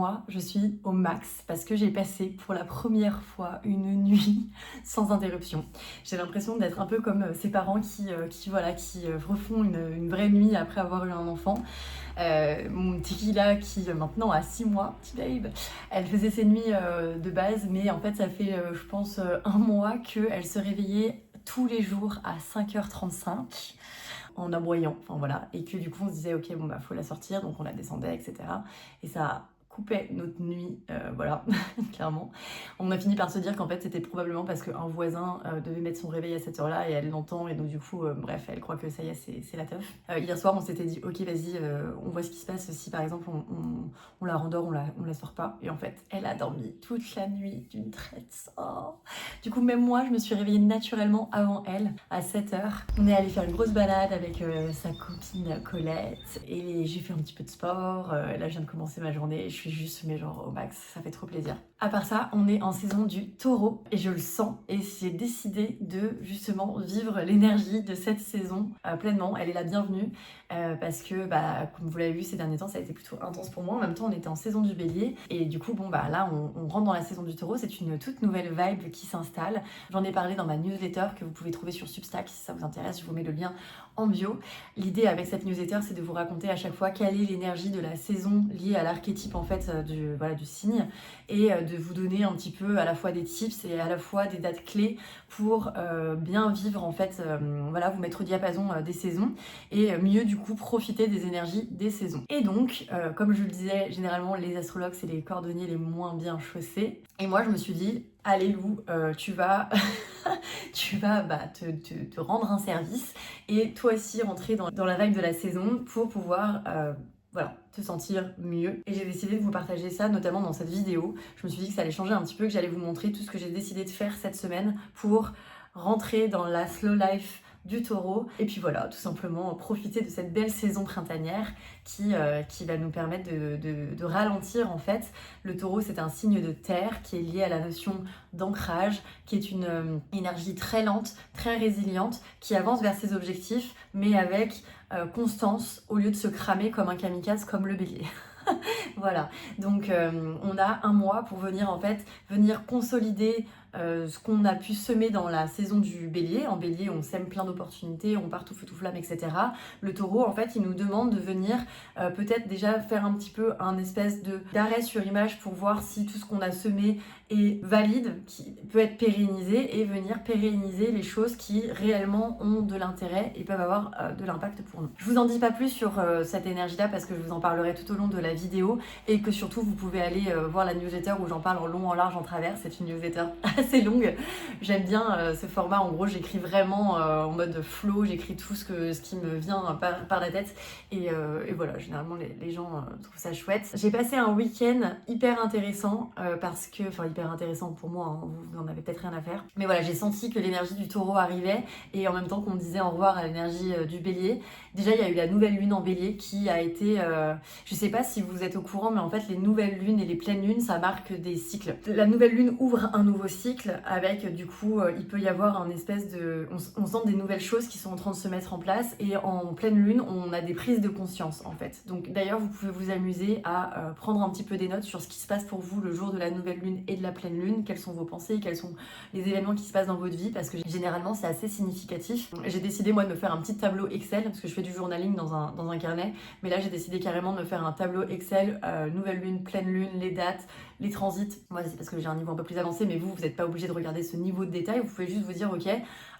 mois, je suis au max parce que j'ai passé pour la première fois une nuit sans interruption. J'ai l'impression d'être un peu comme ces parents qui refont une vraie nuit après avoir eu un enfant. Mon Tequila qui maintenant a 6 mois, petit babe, elle faisait ses nuits de base, mais en fait ça fait je pense un mois qu'elle se réveillait tous les jours à 5h35 en aboyant, enfin voilà, et que du coup on se disait ok bon bah faut la sortir, donc on la descendait, etc. Et ça coupait notre nuit, voilà, clairement. On a fini par se dire qu'en fait c'était probablement parce qu'un voisin devait mettre son réveil à cette heure-là et elle l'entend, et donc du coup, bref, elle croit que ça y est, c'est la teuf. Hier soir on s'était dit ok vas-y, on voit ce qui se passe si par exemple on la rendort, on la sort pas, et en fait elle a dormi toute la nuit d'une traite. Oh. Du coup même moi je me suis réveillée naturellement avant elle, à 7h. On est allé faire une grosse balade avec sa copine Colette, et j'ai fait un petit peu de sport. Là je viens de commencer ma journée, je suis juste mais genre au max, ça fait trop plaisir. À part ça, on est en saison du taureau et je le sens, et j'ai décidé de justement vivre l'énergie de cette saison pleinement. Elle est la bienvenue parce que bah, comme vous l'avez vu ces derniers temps, ça a été plutôt intense pour moi. En même temps on était en saison du bélier, et du coup bon bah là on rentre dans la saison du taureau. C'est une toute nouvelle vibe qui s'installe. J'en ai parlé dans ma newsletter que vous pouvez trouver sur Substack si ça vous intéresse, je vous mets le lien en bio. L'idée avec cette newsletter, c'est de vous raconter à chaque fois quelle est l'énergie de la saison liée à l'archétype en fait du signe, et de vous donner un petit peu à la fois des tips et à la fois des dates clés pour bien vivre en fait, voilà, vous mettre au diapason des saisons et mieux du coup profiter des énergies des saisons. Et donc, comme je le disais, généralement les astrologues c'est les cordonniers les moins bien chaussés, et moi je me suis dit allez Lou, tu vas te rendre un service et toi aussi rentrer dans la vibe de la saison pour pouvoir voilà, te sentir mieux. Et j'ai décidé de vous partager ça, notamment dans cette vidéo. Je me suis dit que ça allait changer un petit peu, que j'allais vous montrer tout ce que j'ai décidé de faire cette semaine pour rentrer dans la slow life du taureau, et puis voilà, tout simplement profiter de cette belle saison printanière qui va nous permettre de ralentir en fait. Le taureau c'est un signe de terre qui est lié à la notion d'ancrage, qui est une énergie très lente, très résiliente, qui avance vers ses objectifs mais avec constance au lieu de se cramer comme un kamikaze comme le bélier. Voilà, donc on a un mois pour venir en fait, venir consolider ce qu'on a pu semer dans la saison du bélier. En bélier, on sème plein d'opportunités, on part tout feu tout flamme, etc. Le taureau, en fait, il nous demande de venir peut-être déjà faire un petit peu un espèce d'arrêt sur image pour voir si tout ce qu'on a semé est valide, qui peut être pérennisé, et venir pérenniser les choses qui réellement ont de l'intérêt et peuvent avoir de l'impact pour nous. Je vous en dis pas plus sur cette énergie-là parce que je vous en parlerai tout au long de la vidéo, et que surtout vous pouvez aller voir la newsletter où j'en parle en long, en large, en travers. C'est une newsletter assez longue. J'aime bien ce format. En gros, j'écris vraiment en mode flow, j'écris tout ce qui me vient par la tête, et voilà, généralement les gens trouvent ça chouette. J'ai passé un week-end hyper intéressant parce que, enfin hyper intéressant pour moi, hein, vous en avez peut-être rien à faire, mais voilà, j'ai senti que l'énergie du taureau arrivait, et en même temps qu'on disait au revoir à l'énergie du bélier. Déjà il y a eu la nouvelle lune en bélier qui a été, je sais pas si vous êtes au courant, mais en fait les nouvelles lunes et les pleines lunes ça marque des cycles. La nouvelle lune ouvre un nouveau cycle avec du coup il peut y avoir un espèce de, on sent des nouvelles choses qui sont en train de se mettre en place, et en pleine lune on a des prises de conscience en fait. Donc d'ailleurs vous pouvez vous amuser à prendre un petit peu des notes sur ce qui se passe pour vous le jour de la nouvelle lune et de la pleine lune, quelles sont vos pensées, quels sont les événements qui se passent dans votre vie, parce que généralement c'est assez significatif. J'ai décidé moi de me faire un petit tableau Excel parce que je fais du journaling dans un carnet, mais là j'ai décidé carrément de me faire un tableau Excel, nouvelle lune, pleine lune, les dates, les transits. Moi c'est parce que j'ai un niveau un peu plus avancé, mais vous n'êtes pas obligé de regarder ce niveau de détail, vous pouvez juste vous dire ok,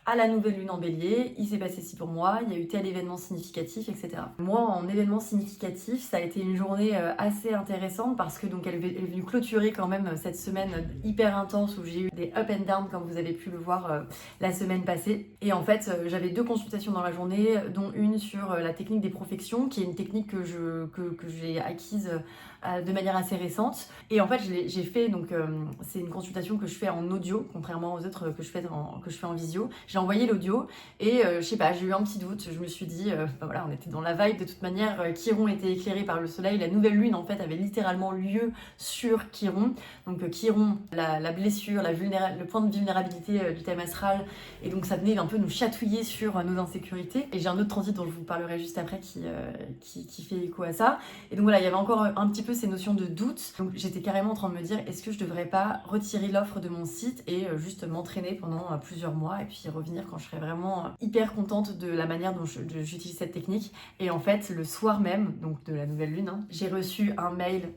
à la nouvelle lune en bélier, il s'est passé ci pour moi, il y a eu tel événement significatif, etc. Moi, en événement significatif, ça a été une journée assez intéressante parce que donc elle est venue clôturer quand même cette semaine hyper intense où j'ai eu des up and down comme vous avez pu le voir la semaine passée. Et en fait, j'avais 2 consultations dans la journée, dont une sur la technique des profections, qui est une technique que j'ai acquise de manière assez récente. Et en fait, j'ai fait, donc c'est une consultation que je fais en audio, contrairement aux autres que je fais en visio. J'ai envoyé l'audio et je sais pas, j'ai eu un petit doute. Je me suis dit, voilà, on était dans la vibe de toute manière. Chiron était éclairé par le soleil. La nouvelle lune en fait avait littéralement lieu sur Chiron. Donc Chiron, la blessure, le point de vulnérabilité du thème astral. Et donc ça venait un peu nous chatouiller sur nos insécurités. Et j'ai un autre transit dont je vous parlerai juste après qui fait écho à ça. Et donc voilà, il y avait encore un petit peu ces notions de doute. Donc j'étais carrément en train de me dire, est-ce que je devrais pas retirer l'offre de mon site et juste m'entraîner pendant plusieurs mois et puis revenir quand je serais vraiment hyper contente de la manière dont j'utilise cette technique. Et en fait, le soir même, donc de la nouvelle lune, j'ai reçu un mail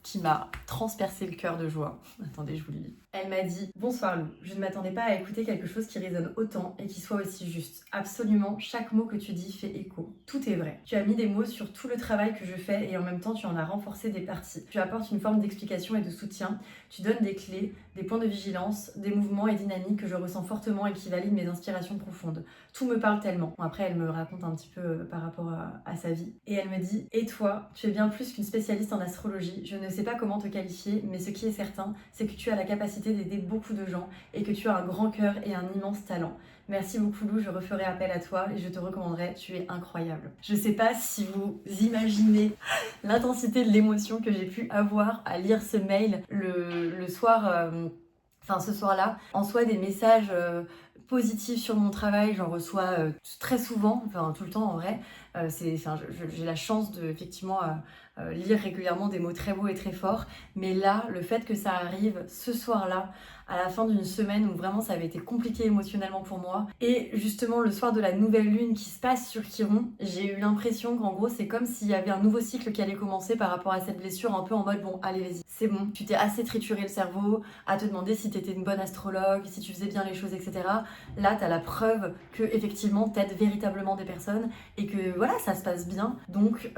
qui m'a transpercé le cœur de joie. Attendez, je vous le lis. Elle m'a dit: Bonsoir Lou, je ne m'attendais pas à écouter quelque chose qui résonne autant et qui soit aussi juste. Absolument, chaque mot que tu dis fait écho. Tout est vrai. Tu as mis des mots sur tout le travail que je fais et en même temps tu en as renforcé des parties. Tu apportes une forme d'explication et de soutien. Tu donnes des clés, des points de vigilance, des mouvements et dynamiques que je ressens fortement et qui valident mes inspirations profondes. Tout me parle tellement. Bon, après, elle me raconte un petit peu par rapport à sa vie. Et elle me dit: Et toi, tu es bien plus qu'une spécialiste en astrologie. Je ne sais pas comment te qualifier, mais ce qui est certain, c'est que tu as la capacité d'aider beaucoup de gens et que tu as un grand cœur et un immense talent. Merci beaucoup Lou, je referai appel à toi et je te recommanderai, tu es incroyable. Je sais pas si vous imaginez l'intensité de l'émotion que j'ai pu avoir à lire ce mail le soir, ce soir-là. En soi, des messages positifs sur mon travail, j'en reçois très souvent, enfin tout le temps en vrai. J'ai la chance de effectivement lire régulièrement des mots très beaux et très forts, mais là, le fait que ça arrive ce soir-là, à la fin d'une semaine où vraiment ça avait été compliqué émotionnellement pour moi, et justement le soir de la nouvelle lune qui se passe sur Chiron, j'ai eu l'impression qu'en gros c'est comme s'il y avait un nouveau cycle qui allait commencer par rapport à cette blessure, un peu en mode bon allez vas-y, c'est bon, tu t'es assez trituré le cerveau à te demander si t'étais une bonne astrologue, si tu faisais bien les choses, etc. Là t'as la preuve que effectivement t'aides véritablement des personnes et que voilà ça se passe bien, donc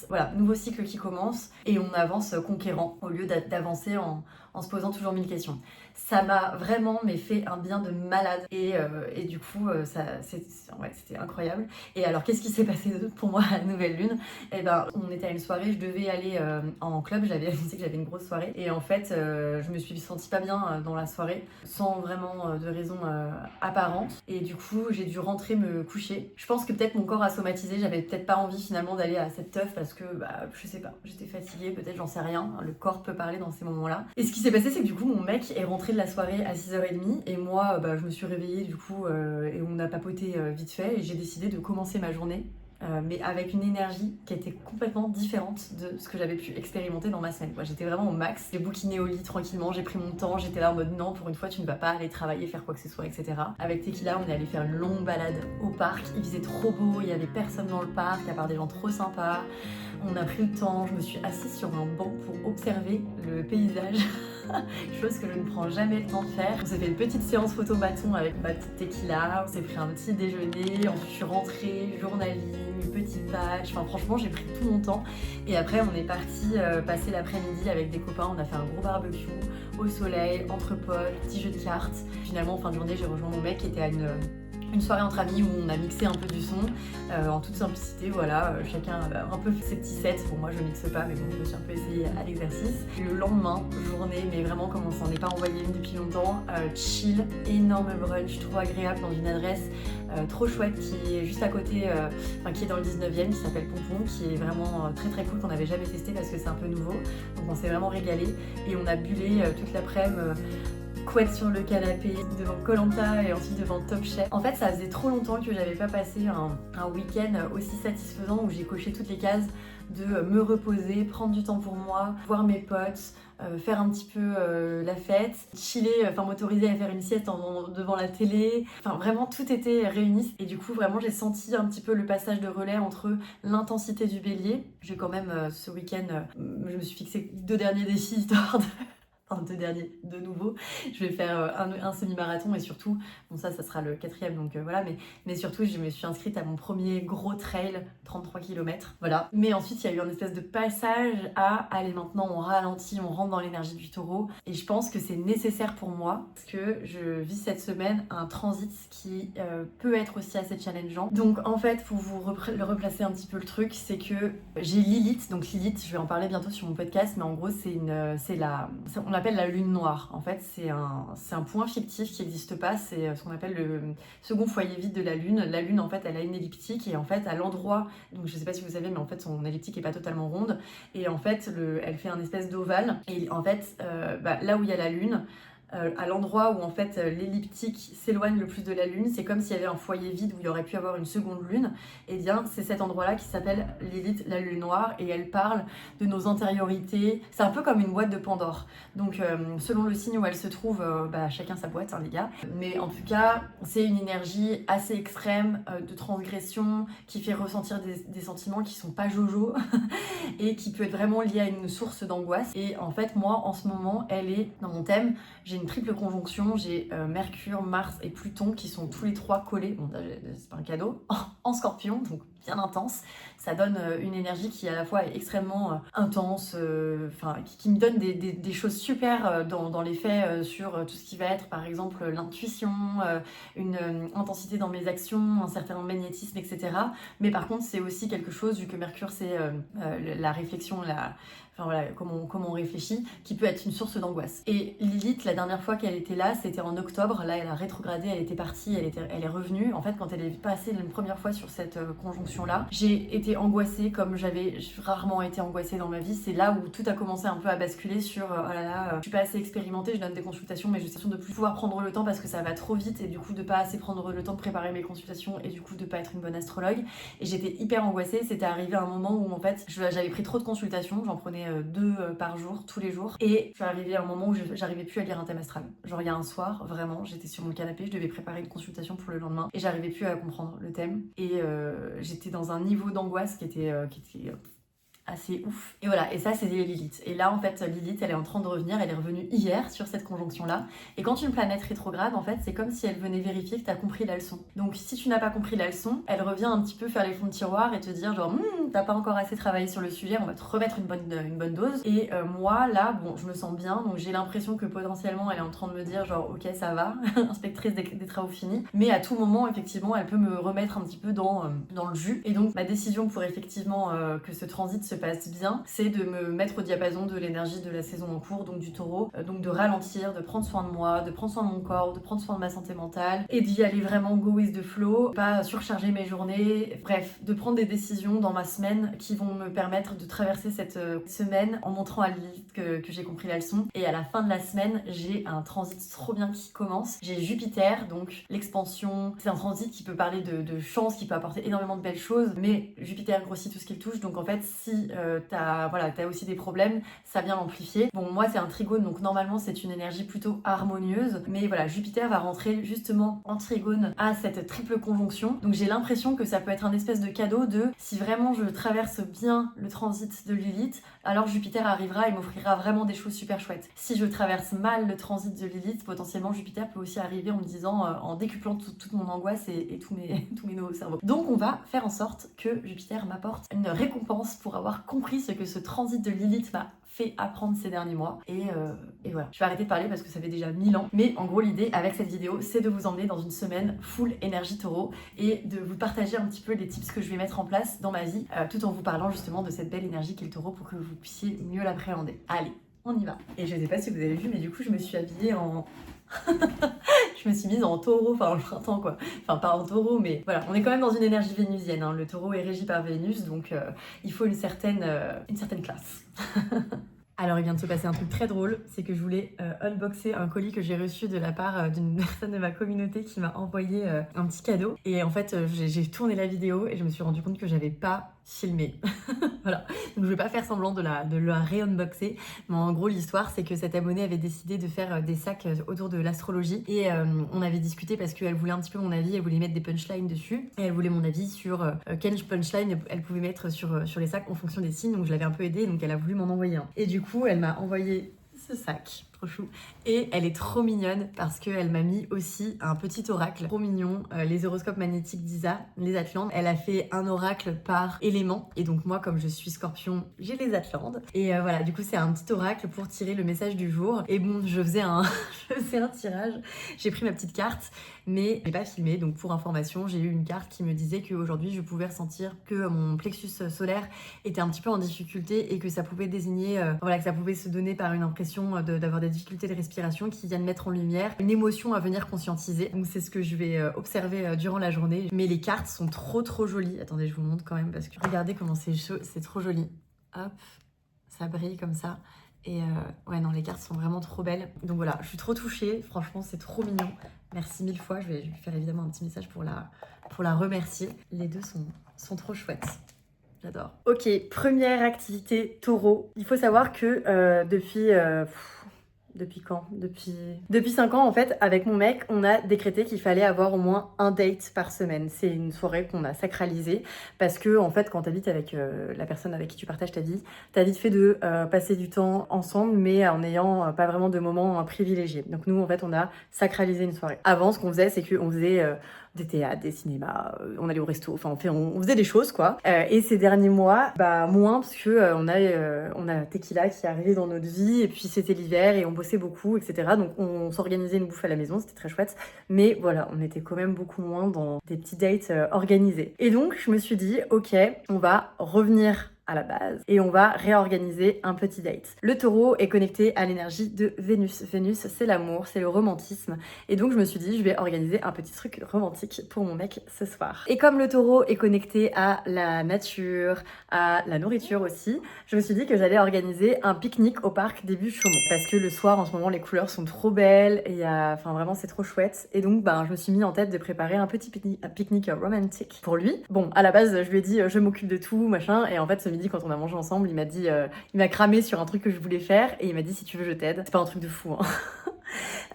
voilà, nouveau cycle qui commence et on avance conquérant au lieu d'avancer en se posant toujours 1000 questions. Ça m'a vraiment fait un bien de malade et du coup c'était incroyable. Et alors qu'est-ce qui s'est passé pour moi à la nouvelle lune? Eh ben on était à une soirée, je devais aller en club, je sais que j'avais une grosse soirée et en fait je me suis sentie pas bien dans la soirée sans vraiment de raison apparente et du coup j'ai dû rentrer me coucher. Je pense que peut-être mon corps a somatisé, j'avais peut-être pas envie finalement d'aller à cette teuf parce que je sais pas, j'étais fatiguée, peut-être, j'en sais rien, le corps peut parler dans ces moments-là. Et ce qui s'est passé c'est que du coup mon mec est rentré de la soirée à 6h30 et moi je me suis réveillée du coup et on a papoté vite fait et j'ai décidé de commencer ma journée mais avec une énergie qui était complètement différente de ce que j'avais pu expérimenter dans ma semaine. J'étais vraiment au max, j'ai bouquiné au lit tranquillement, j'ai pris mon temps, j'étais là en mode non, pour une fois tu ne vas pas aller travailler, faire quoi que ce soit, etc. Avec Tequila, on est allé faire une longue balade au parc, il faisait trop beau, il y avait personne dans le parc à part des gens trop sympas. On a pris le temps, je me suis assise sur un banc pour observer le paysage. Chose que je ne prends jamais le temps de faire. On s'est fait une petite séance photo bâton avec ma petite Tequila, on s'est pris un petit déjeuner, ensuite je suis rentrée, journaling, une petite page, franchement j'ai pris tout mon temps et après on est parti passer l'après-midi avec des copains, on a fait un gros barbecue au soleil, entre potes, petit jeu de cartes. Finalement en fin de journée j'ai rejoint mon mec qui était à une soirée entre amis où on a mixé un peu du son en toute simplicité, voilà, chacun un peu ses petits sets. Bon, moi je mixe pas, mais bon, je me suis un peu essayée à l'exercice. Le lendemain, journée, mais vraiment comme on s'en est pas envoyé une depuis longtemps, chill, énorme brunch, trop agréable dans une adresse trop chouette qui est juste à côté, qui est dans le 19e, qui s'appelle Pompon, qui est vraiment très très cool, qu'on n'avait jamais testé parce que c'est un peu nouveau. Donc on s'est vraiment régalé et on a bullé toute l'après-midi. Couette sur le canapé, devant Koh-Lanta et ensuite devant Top Chef. En fait, ça faisait trop longtemps que j'avais pas passé un week-end aussi satisfaisant où j'ai coché toutes les cases de me reposer, prendre du temps pour moi, voir mes potes, faire un petit peu la fête, chiller, m'autoriser à faire une sieste devant la télé. Vraiment, tout était réuni. Et du coup, vraiment, j'ai senti un petit peu le passage de relais entre l'intensité du bélier. J'ai quand même, ce week-end, je me suis fixé 2 derniers défis histoire de... 2 derniers de nouveau. Je vais faire un semi-marathon et surtout, bon ça sera le 4e donc voilà, mais surtout je me suis inscrite à mon premier gros trail, 33 km, voilà. Mais ensuite il y a eu un espèce de passage à allez maintenant on ralentit, on rentre dans l'énergie du taureau et je pense que c'est nécessaire pour moi parce que je vis cette semaine un transit qui peut être aussi assez challengeant. Donc en fait pour vous replacer un petit peu le truc, c'est que j'ai Lilith, donc Lilith je vais en parler bientôt sur mon podcast, mais en gros on appelle la lune noire. En fait, c'est un point fictif qui n'existe pas, c'est ce qu'on appelle le second foyer vide de la lune. La lune, en fait, elle a une elliptique et en fait, à l'endroit, donc je sais pas si vous savez, mais en fait, son elliptique est pas totalement ronde et en fait, elle fait un espèce d'ovale et en fait, là où il y a la lune, à l'endroit où en fait l'elliptique s'éloigne le plus de la lune, c'est comme s'il y avait un foyer vide où il y aurait pu avoir une seconde lune. Et bien c'est cet endroit-là qui s'appelle Lilith, la lune noire, et elle parle de nos intériorités. C'est un peu comme une boîte de Pandore. Donc selon le signe où elle se trouve, chacun sa boîte, hein, les gars. Mais en tout cas, c'est une énergie assez extrême de transgression qui fait ressentir des sentiments qui sont pas jojo et qui peut être vraiment liée à une source d'angoisse. Et en fait, moi, en ce moment, elle est dans mon thème. J'ai une triple conjonction, j'ai Mercure, Mars et Pluton qui sont tous les trois collés. Bon, c'est pas un cadeau, en Scorpion, donc bien intense. Ça donne une énergie qui à la fois est extrêmement intense, qui me donne des choses super dans les faits sur tout ce qui va être par exemple l'intuition, une intensité dans mes actions, un certain magnétisme, etc. Mais par contre c'est aussi quelque chose, vu que Mercure c'est la réflexion, comment on réfléchit, qui peut être une source d'angoisse. Et Lilith, la dernière fois qu'elle était là, c'était en octobre. Là, elle a rétrogradé, elle était partie, elle est revenue. En fait, quand elle est passée une première fois sur cette conjonction-là, j'ai été angoissée comme j'avais rarement été angoissée dans ma vie. C'est là où tout a commencé un peu à basculer sur oh là là, je suis pas assez expérimentée, je donne des consultations, mais je sais de plus pouvoir prendre le temps parce que ça va trop vite et du coup de pas assez prendre le temps de préparer mes consultations et du coup de pas être une bonne astrologue. Et j'étais hyper angoissée. C'était arrivé à un moment où en fait j'avais pris trop de consultations, j'en prenais 2 par jour, tous les jours. Et je suis arrivée à un moment où j'arrivais plus à lire un thème astral. Genre il y a un soir, vraiment, j'étais sur mon canapé, je devais préparer une consultation pour le lendemain et j'arrivais plus à comprendre le thème. Et j'étais dans un niveau d'angoisse qui était assez ouf. Et voilà, et ça c'est Lilith. Et là en fait Lilith elle est en train de revenir, elle est revenue hier sur cette conjonction là. Et quand une planète rétrograde en fait c'est comme si elle venait vérifier que tu as compris la leçon. Donc si tu n'as pas compris la leçon, elle revient un petit peu faire les fonds de tiroir et te dire genre t'as pas encore assez travaillé sur le sujet, on va te remettre une bonne dose. Et moi là bon je me sens bien, donc j'ai l'impression que potentiellement elle est en train de me dire genre ok ça va, inspectrice des travaux finis. Mais à tout moment effectivement elle peut me remettre un petit peu dans le jus. Et donc ma décision pour effectivement que ce transit se passe bien, c'est de me mettre au diapason de l'énergie de la saison en cours, donc du taureau, donc de ralentir, de prendre soin de moi, de prendre soin de mon corps, de prendre soin de ma santé mentale et d'y aller vraiment go with the flow, pas surcharger mes journées, bref, de prendre des décisions dans ma semaine qui vont me permettre de traverser cette semaine en montrant à Lilith que j'ai compris la leçon. Et à la fin de la semaine, j'ai un transit trop bien qui commence. J'ai Jupiter, donc l'expansion, c'est un transit qui peut parler de chance, qui peut apporter énormément de belles choses, mais Jupiter grossit tout ce qu'il touche, donc en fait si t'as aussi des problèmes, ça vient l'amplifier. Bon, moi c'est un trigone, donc normalement c'est une énergie plutôt harmonieuse, mais voilà, Jupiter va rentrer justement en trigone à cette triple conjonction, donc j'ai l'impression que ça peut être un espèce de cadeau de si vraiment je traverse bien le transit de Lilith, alors Jupiter arrivera et m'offrira vraiment des choses super chouettes. Si je traverse mal le transit de Lilith, potentiellement Jupiter peut aussi arriver en me disant, en décuplant toute mon angoisse et tous mes nœuds au cerveau. Donc on va faire en sorte que Jupiter m'apporte une récompense pour avoir compris ce que ce transit de Lilith m'a fait apprendre ces derniers mois. Et voilà. Je vais arrêter de parler parce que ça fait déjà 1000 ans. Mais en gros, l'idée avec cette vidéo, c'est de vous emmener dans une semaine full énergie taureau et de vous partager un petit peu les tips que je vais mettre en place dans ma vie, tout en vous parlant justement de cette belle énergie qu'est le taureau pour que vous puissiez mieux l'appréhender. Allez, on y va. Et je sais pas si vous avez vu, mais du coup, je me suis habillée en... je me suis mise en taureau, enfin le printemps quoi, enfin pas en taureau mais voilà, on est quand même dans une énergie vénusienne, hein. Le taureau est régi par Vénus donc il faut une certaine classe. Alors il vient de se passer un truc très drôle, c'est que je voulais unboxer un colis que j'ai reçu de la part d'une personne de ma communauté qui m'a envoyé un petit cadeau et en fait j'ai tourné la vidéo et je me suis rendu compte que j'avais pas filmé. Voilà, donc je vais pas faire semblant de la ré-unboxer, mais en gros l'histoire c'est que cette abonnée avait décidé de faire des sacs autour de l'astrologie et on avait discuté parce qu'elle voulait un petit peu mon avis, elle voulait mettre des punchlines dessus et elle voulait mon avis sur quelle punchline elle pouvait mettre sur les sacs en fonction des signes, donc je l'avais un peu aidée, donc elle a voulu m'en envoyer un. Et du coup elle m'a envoyé ce sac, trop chou. Et elle est trop mignonne parce qu'elle m'a mis aussi un petit oracle, trop mignon, les horoscopes magnétiques d'Isa, les Atlantes. Elle a fait un oracle par élément. Et donc moi, comme je suis Scorpion, j'ai les Atlantes. Et voilà, du coup c'est un petit oracle pour tirer le message du jour. Et bon, je faisais un tirage, j'ai pris ma petite carte, mais j'ai pas filmé. Donc pour information, j'ai eu une carte qui me disait qu'aujourd'hui je pouvais ressentir que mon plexus solaire était un petit peu en difficulté et que ça pouvait désigner, voilà, que ça pouvait se donner par une impression d'avoir des des difficultés de respiration qui viennent mettre en lumière une émotion à venir conscientiser. Donc c'est ce que je vais observer durant la journée. Mais les cartes sont trop jolies. Attendez, je vous montre quand même parce que regardez comment c'est chaud, c'est trop joli. Hop, ça brille comme ça. Et ouais, non, les cartes sont vraiment trop belles. Donc voilà, je suis trop touchée. Franchement, c'est trop mignon. Merci 1000 fois. Je vais lui faire évidemment un petit message pour la remercier. Les deux sont trop chouettes. J'adore. Ok, première activité taureau. Il faut savoir que depuis quand Depuis 5 ans, en fait, avec mon mec, on a décrété qu'il fallait avoir au moins un date par semaine. C'est une soirée qu'on a sacralisée parce que, en fait, quand t'habites avec la personne avec qui tu partages ta vie, t'as vite fait de passer du temps ensemble, mais en n'ayant pas vraiment de moments privilégiés. Donc nous, en fait, on a sacralisé une soirée. Avant, ce qu'on faisait, c'est qu'on faisait des théâtres, des cinémas, on allait au resto, enfin on faisait des choses quoi. Et ces derniers mois, moins parce que on a Tequila qui est arrivé dans notre vie et puis c'était l'hiver et on bossait beaucoup, etc. Donc on s'organisait une bouffe à la maison, c'était très chouette. Mais voilà, on était quand même beaucoup moins dans des petits dates organisés. Et donc je me suis dit, ok, on va revenir à la base et on va réorganiser un petit date. Le taureau est connecté à l'énergie de Vénus. Vénus, c'est l'amour, c'est le romantisme. Et donc je me suis dit, je vais organiser un petit truc romantique pour mon mec ce soir. Et comme le taureau est connecté à la nature, à la nourriture aussi, je me suis dit que j'allais organiser un pique-nique au parc des Buttes-Chaumont. Parce que le soir, en ce moment, les couleurs sont trop belles et enfin vraiment c'est trop chouette. Et donc je me suis mis en tête de préparer un petit pique-nique romantique pour lui. Bon, à la base, je lui ai dit, je m'occupe de tout, machin. Et en fait, ce midi, quand on a mangé ensemble, il m'a dit, il m'a cramé sur un truc que je voulais faire et il m'a dit si tu veux je t'aide. C'est pas un truc de fou, hein.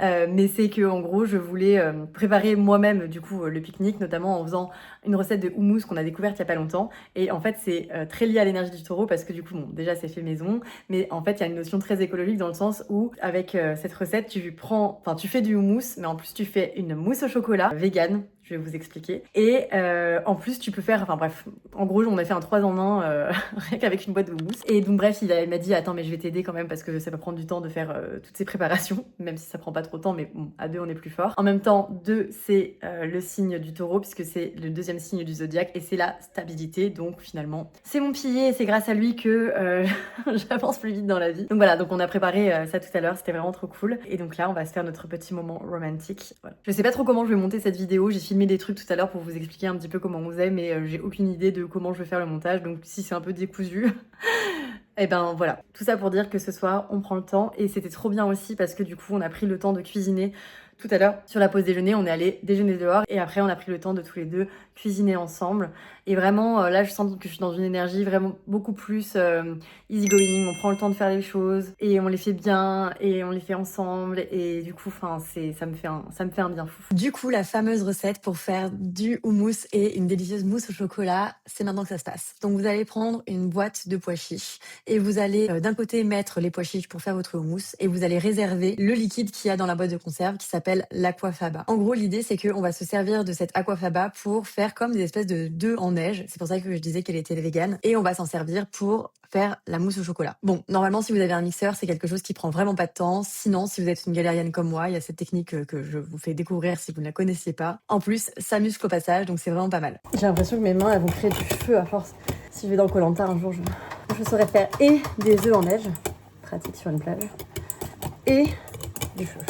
Mais c'est que en gros je voulais préparer moi-même du coup le pique-nique, notamment en faisant une recette de houmous qu'on a découverte il y a pas longtemps. Et en fait c'est très lié à l'énergie du taureau parce que du coup bon déjà c'est fait maison, mais en fait il y a une notion très écologique dans le sens où avec cette recette tu fais du houmous, mais en plus tu fais une mousse au chocolat vegan. Je vais vous expliquer. Et en plus, tu peux faire... Enfin bref, en gros, on a fait un 3 en 1 rien qu'avec une boîte de houmous. Et donc bref, il m'a dit, attends, mais je vais t'aider quand même parce que ça va prendre du temps de faire toutes ces préparations, même si ça prend pas trop de temps, mais bon, à deux, on est plus fort. En même temps, 2, c'est le signe du taureau, puisque c'est le deuxième signe du zodiaque, et c'est la stabilité. Donc finalement, c'est mon pilier, et c'est grâce à lui que j'avance plus vite dans la vie. Donc voilà, donc on a préparé ça tout à l'heure, c'était vraiment trop cool. Et donc là, on va se faire notre petit moment romantique. Voilà. Je sais pas trop comment je vais monter cette vidéo, j'ai filmé des trucs tout à l'heure pour vous expliquer un petit peu comment on faisait, mais j'ai aucune idée de comment je vais faire le montage, donc si c'est un peu décousu, et ben voilà. Tout ça pour dire que ce soir, on prend le temps, et c'était trop bien aussi parce que du coup, on a pris le temps de cuisiner. Tout à l'heure, sur la pause déjeuner, on est allé déjeuner dehors et après on a pris le temps de tous les deux cuisiner ensemble. Et vraiment, là, je sens que je suis dans une énergie vraiment beaucoup plus easygoing. On prend le temps de faire les choses et on les fait bien et on les fait ensemble. Et du coup, ça me fait un bien fou. Du coup, la fameuse recette pour faire du houmous et une délicieuse mousse au chocolat, c'est maintenant que ça se passe. Donc, vous allez prendre une boîte de pois chiches et vous allez d'un côté mettre les pois chiches pour faire votre houmous et vous allez réserver le liquide qu'il y a dans la boîte de conserve qui s'appelle l'aquafaba. En gros, l'idée, c'est qu'on va se servir de cette aquafaba pour faire comme des espèces de d'œufs en neige. C'est pour ça que je disais qu'elle était végane. Et on va s'en servir pour faire la mousse au chocolat. Bon, normalement, si vous avez un mixeur, c'est quelque chose qui prend vraiment pas de temps. Sinon, si vous êtes une galérienne comme moi, il y a cette technique que je vous fais découvrir si vous ne la connaissiez pas. En plus, ça muscle au passage, donc c'est vraiment pas mal. J'ai l'impression que mes mains, elles vont créer du feu à force. Si je vais dans Koh Lanta un jour, je saurais faire et des œufs en neige, pratique sur une plage, et du feu.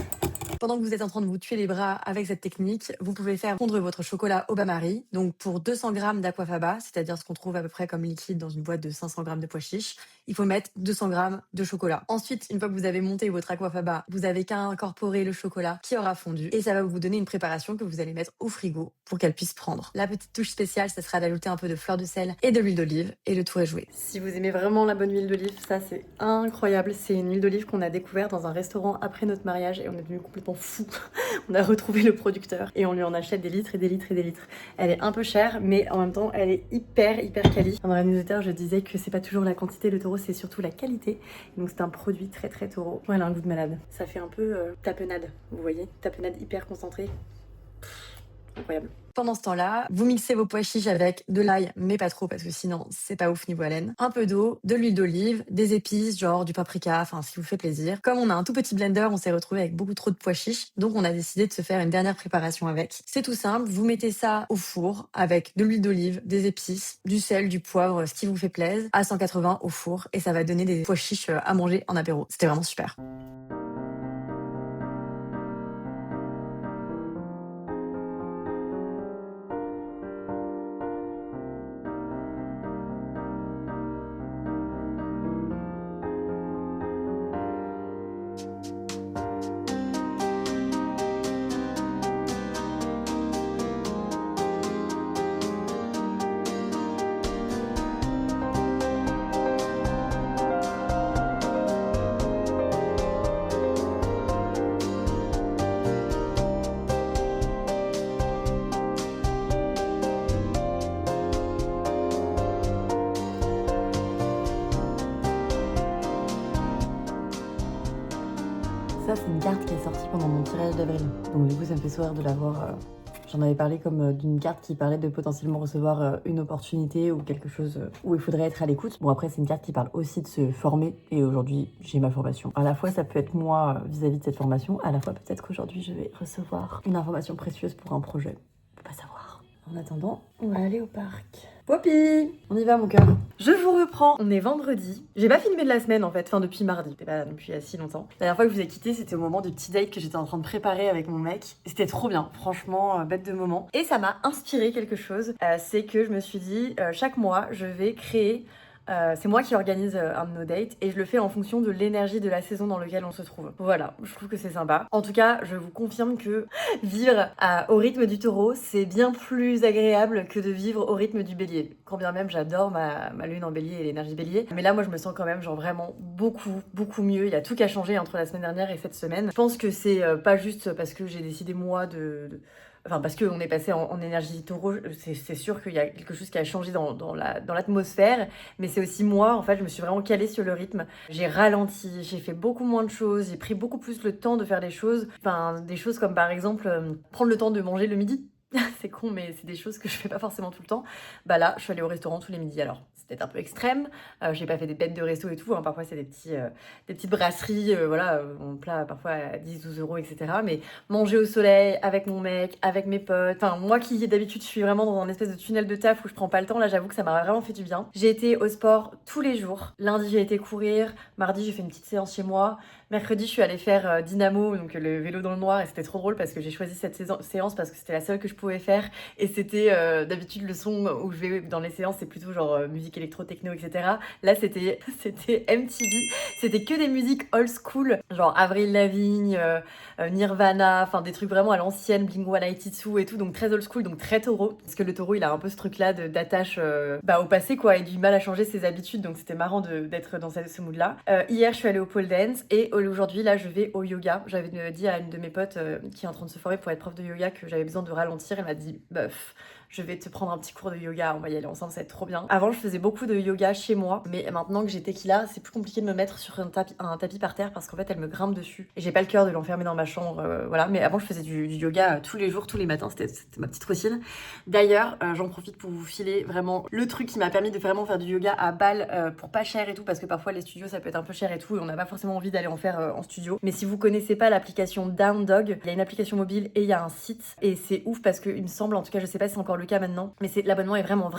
Pendant que vous êtes en train de vous tuer les bras avec cette technique, vous pouvez faire fondre votre chocolat au bain-marie. Donc pour 200 g d'aquafaba, c'est-à-dire ce qu'on trouve à peu près comme liquide dans une boîte de 500 g de pois chiches, il faut mettre 200 g de chocolat. Ensuite, une fois que vous avez monté votre aquafaba, vous avez qu'à incorporer le chocolat qui aura fondu et ça va vous donner une préparation que vous allez mettre au frigo pour qu'elle puisse prendre. La petite touche spéciale, ça sera d'ajouter un peu de fleur de sel et de l'huile d'olive et le tour est joué. Si vous aimez vraiment la bonne huile d'olive, ça c'est incroyable. C'est une huile d'olive qu'on a découverte dans un restaurant après notre mariage et on est devenu complètement fou. On a retrouvé le producteur et on lui en achète des litres et des litres et des litres. Elle est un peu chère, mais en même temps, elle est hyper quali. Dans la newsletter, je disais que c'est pas toujours la quantité, le taureau, c'est surtout la qualité. Donc c'est un produit très taureau. Ouais, elle a un goût de malade. Ça fait un peu tapenade, vous voyez, tapenade hyper concentrée. Incroyable. Pendant ce temps-là, vous mixez vos pois chiches avec de l'ail, mais pas trop parce que sinon c'est pas ouf niveau haleine. Un peu d'eau, de l'huile d'olive, des épices, genre du paprika, enfin ce qui vous fait plaisir. Comme on a un tout petit blender, on s'est retrouvé avec beaucoup trop de pois chiches, donc on a décidé de se faire une dernière préparation avec. C'est tout simple, vous mettez ça au four avec de l'huile d'olive, des épices, du sel, du poivre, ce qui vous fait plaisir, à 180 au four et ça va donner des pois chiches à manger en apéro. C'était vraiment super. ça, c'est une carte qui est sortie pendant mon tirage d'avril. Donc du coup, ça me fait sourire de la voir. J'en avais parlé comme d'une carte qui parlait de potentiellement recevoir une opportunité ou quelque chose où il faudrait être à l'écoute. Bon, après, c'est une carte qui parle aussi de se former. Et aujourd'hui, j'ai ma formation. À la fois, ça peut être moi vis-à-vis de cette formation. À la fois, peut-être qu'aujourd'hui, je vais recevoir une information précieuse pour un projet. On peut pas savoir. En attendant, on va aller au parc. Poppy, on y va mon cœur. Je vous reprends, on est vendredi. J'ai pas filmé de la semaine en fait, enfin depuis mardi, c'était pas non plus il y a si longtemps. La dernière fois que je vous ai quitté, c'était au moment du petit date que j'étais en train de préparer avec mon mec. C'était trop bien, franchement, bête de moment. Et ça m'a inspiré quelque chose, c'est que je me suis dit, chaque mois, je vais créer... c'est moi qui organise un de nos dates et je le fais en fonction de l'énergie de la saison dans laquelle on se trouve. Voilà, je trouve que c'est sympa. En tout cas, je vous confirme que vivre au rythme du taureau, c'est bien plus agréable que de vivre au rythme du bélier. Quand bien même j'adore ma lune en bélier et l'énergie bélier. Mais là, moi, je me sens quand même genre vraiment beaucoup mieux. Il y a tout qui a changé entre la semaine dernière et cette semaine. Je pense que c'est pas juste parce que j'ai décidé moi Enfin, parce qu'on est passé en énergie taureau, c'est sûr qu'il y a quelque chose qui a changé dans l'atmosphère, mais c'est aussi moi, en fait, je me suis vraiment calée sur le rythme. J'ai ralenti, j'ai fait beaucoup moins de choses, j'ai pris beaucoup plus le temps de faire des choses. Enfin, des choses comme par exemple, prendre le temps de manger le midi. C'est con, mais c'est des choses que je fais pas forcément tout le temps. Bah là, je suis allée au restaurant tous les midis. Alors, c'est peut-être un peu extrême. J'ai pas fait des bêtes de resto et tout. Hein. Parfois, c'est des petites brasseries, voilà, mon plat parfois à 10-12 euros, etc. Mais manger au soleil, avec mon mec, avec mes potes. Enfin, moi qui d'habitude, je suis vraiment dans un espèce de tunnel de taf où je prends pas le temps. Là, j'avoue que ça m'a vraiment fait du bien. J'ai été au sport tous les jours. Lundi, j'ai été courir. Mardi, j'ai fait une petite séance chez moi. Mercredi, je suis allée faire dynamo, donc le vélo dans le noir, et c'était trop drôle parce que j'ai choisi cette séance parce que c'était la seule que je pouvais faire. Et c'était d'habitude le son où je vais dans les séances, c'est plutôt genre musique électro-techno, etc. Là, c'était MTV. C'était que des musiques old school, genre Avril Lavigne, Nirvana, enfin des trucs vraiment à l'ancienne, Blink-182 et tout, donc très old school, donc très taureau. Parce que le taureau, il a un peu ce truc-là d'attache au passé, quoi, et du mal à changer ses habitudes, donc c'était marrant d'être dans ce mood-là. Hier, je suis allée au pole dance et aujourd'hui, là, je vais au yoga. J'avais dit à une de mes potes qui est en train de se former pour être prof de yoga que j'avais besoin de ralentir. Elle m'a dit, bof, je vais te prendre un petit cours de yoga, on va y aller ensemble, ça va être trop bien. Avant, je faisais beaucoup de yoga chez moi, mais maintenant que j'ai Tequila, c'est plus compliqué de me mettre sur un tapis par terre parce qu'en fait, elle me grimpe dessus. Et j'ai pas le cœur de l'enfermer dans ma chambre, voilà. Mais avant, je faisais du yoga tous les jours, tous les matins, c'était ma petite routine. D'ailleurs, j'en profite pour vous filer vraiment le truc qui m'a permis de vraiment faire du yoga à Bâle pour pas cher et tout, parce que parfois les studios ça peut être un peu cher et tout, et on n'a pas forcément envie d'aller en faire en studio. Mais si vous connaissez pas l'application Down Dog, il y a une application mobile et il y a un site, et c'est ouf parce que il me semble, en tout cas, je sais pas si c'est encore le cas maintenant, mais l'abonnement est vraiment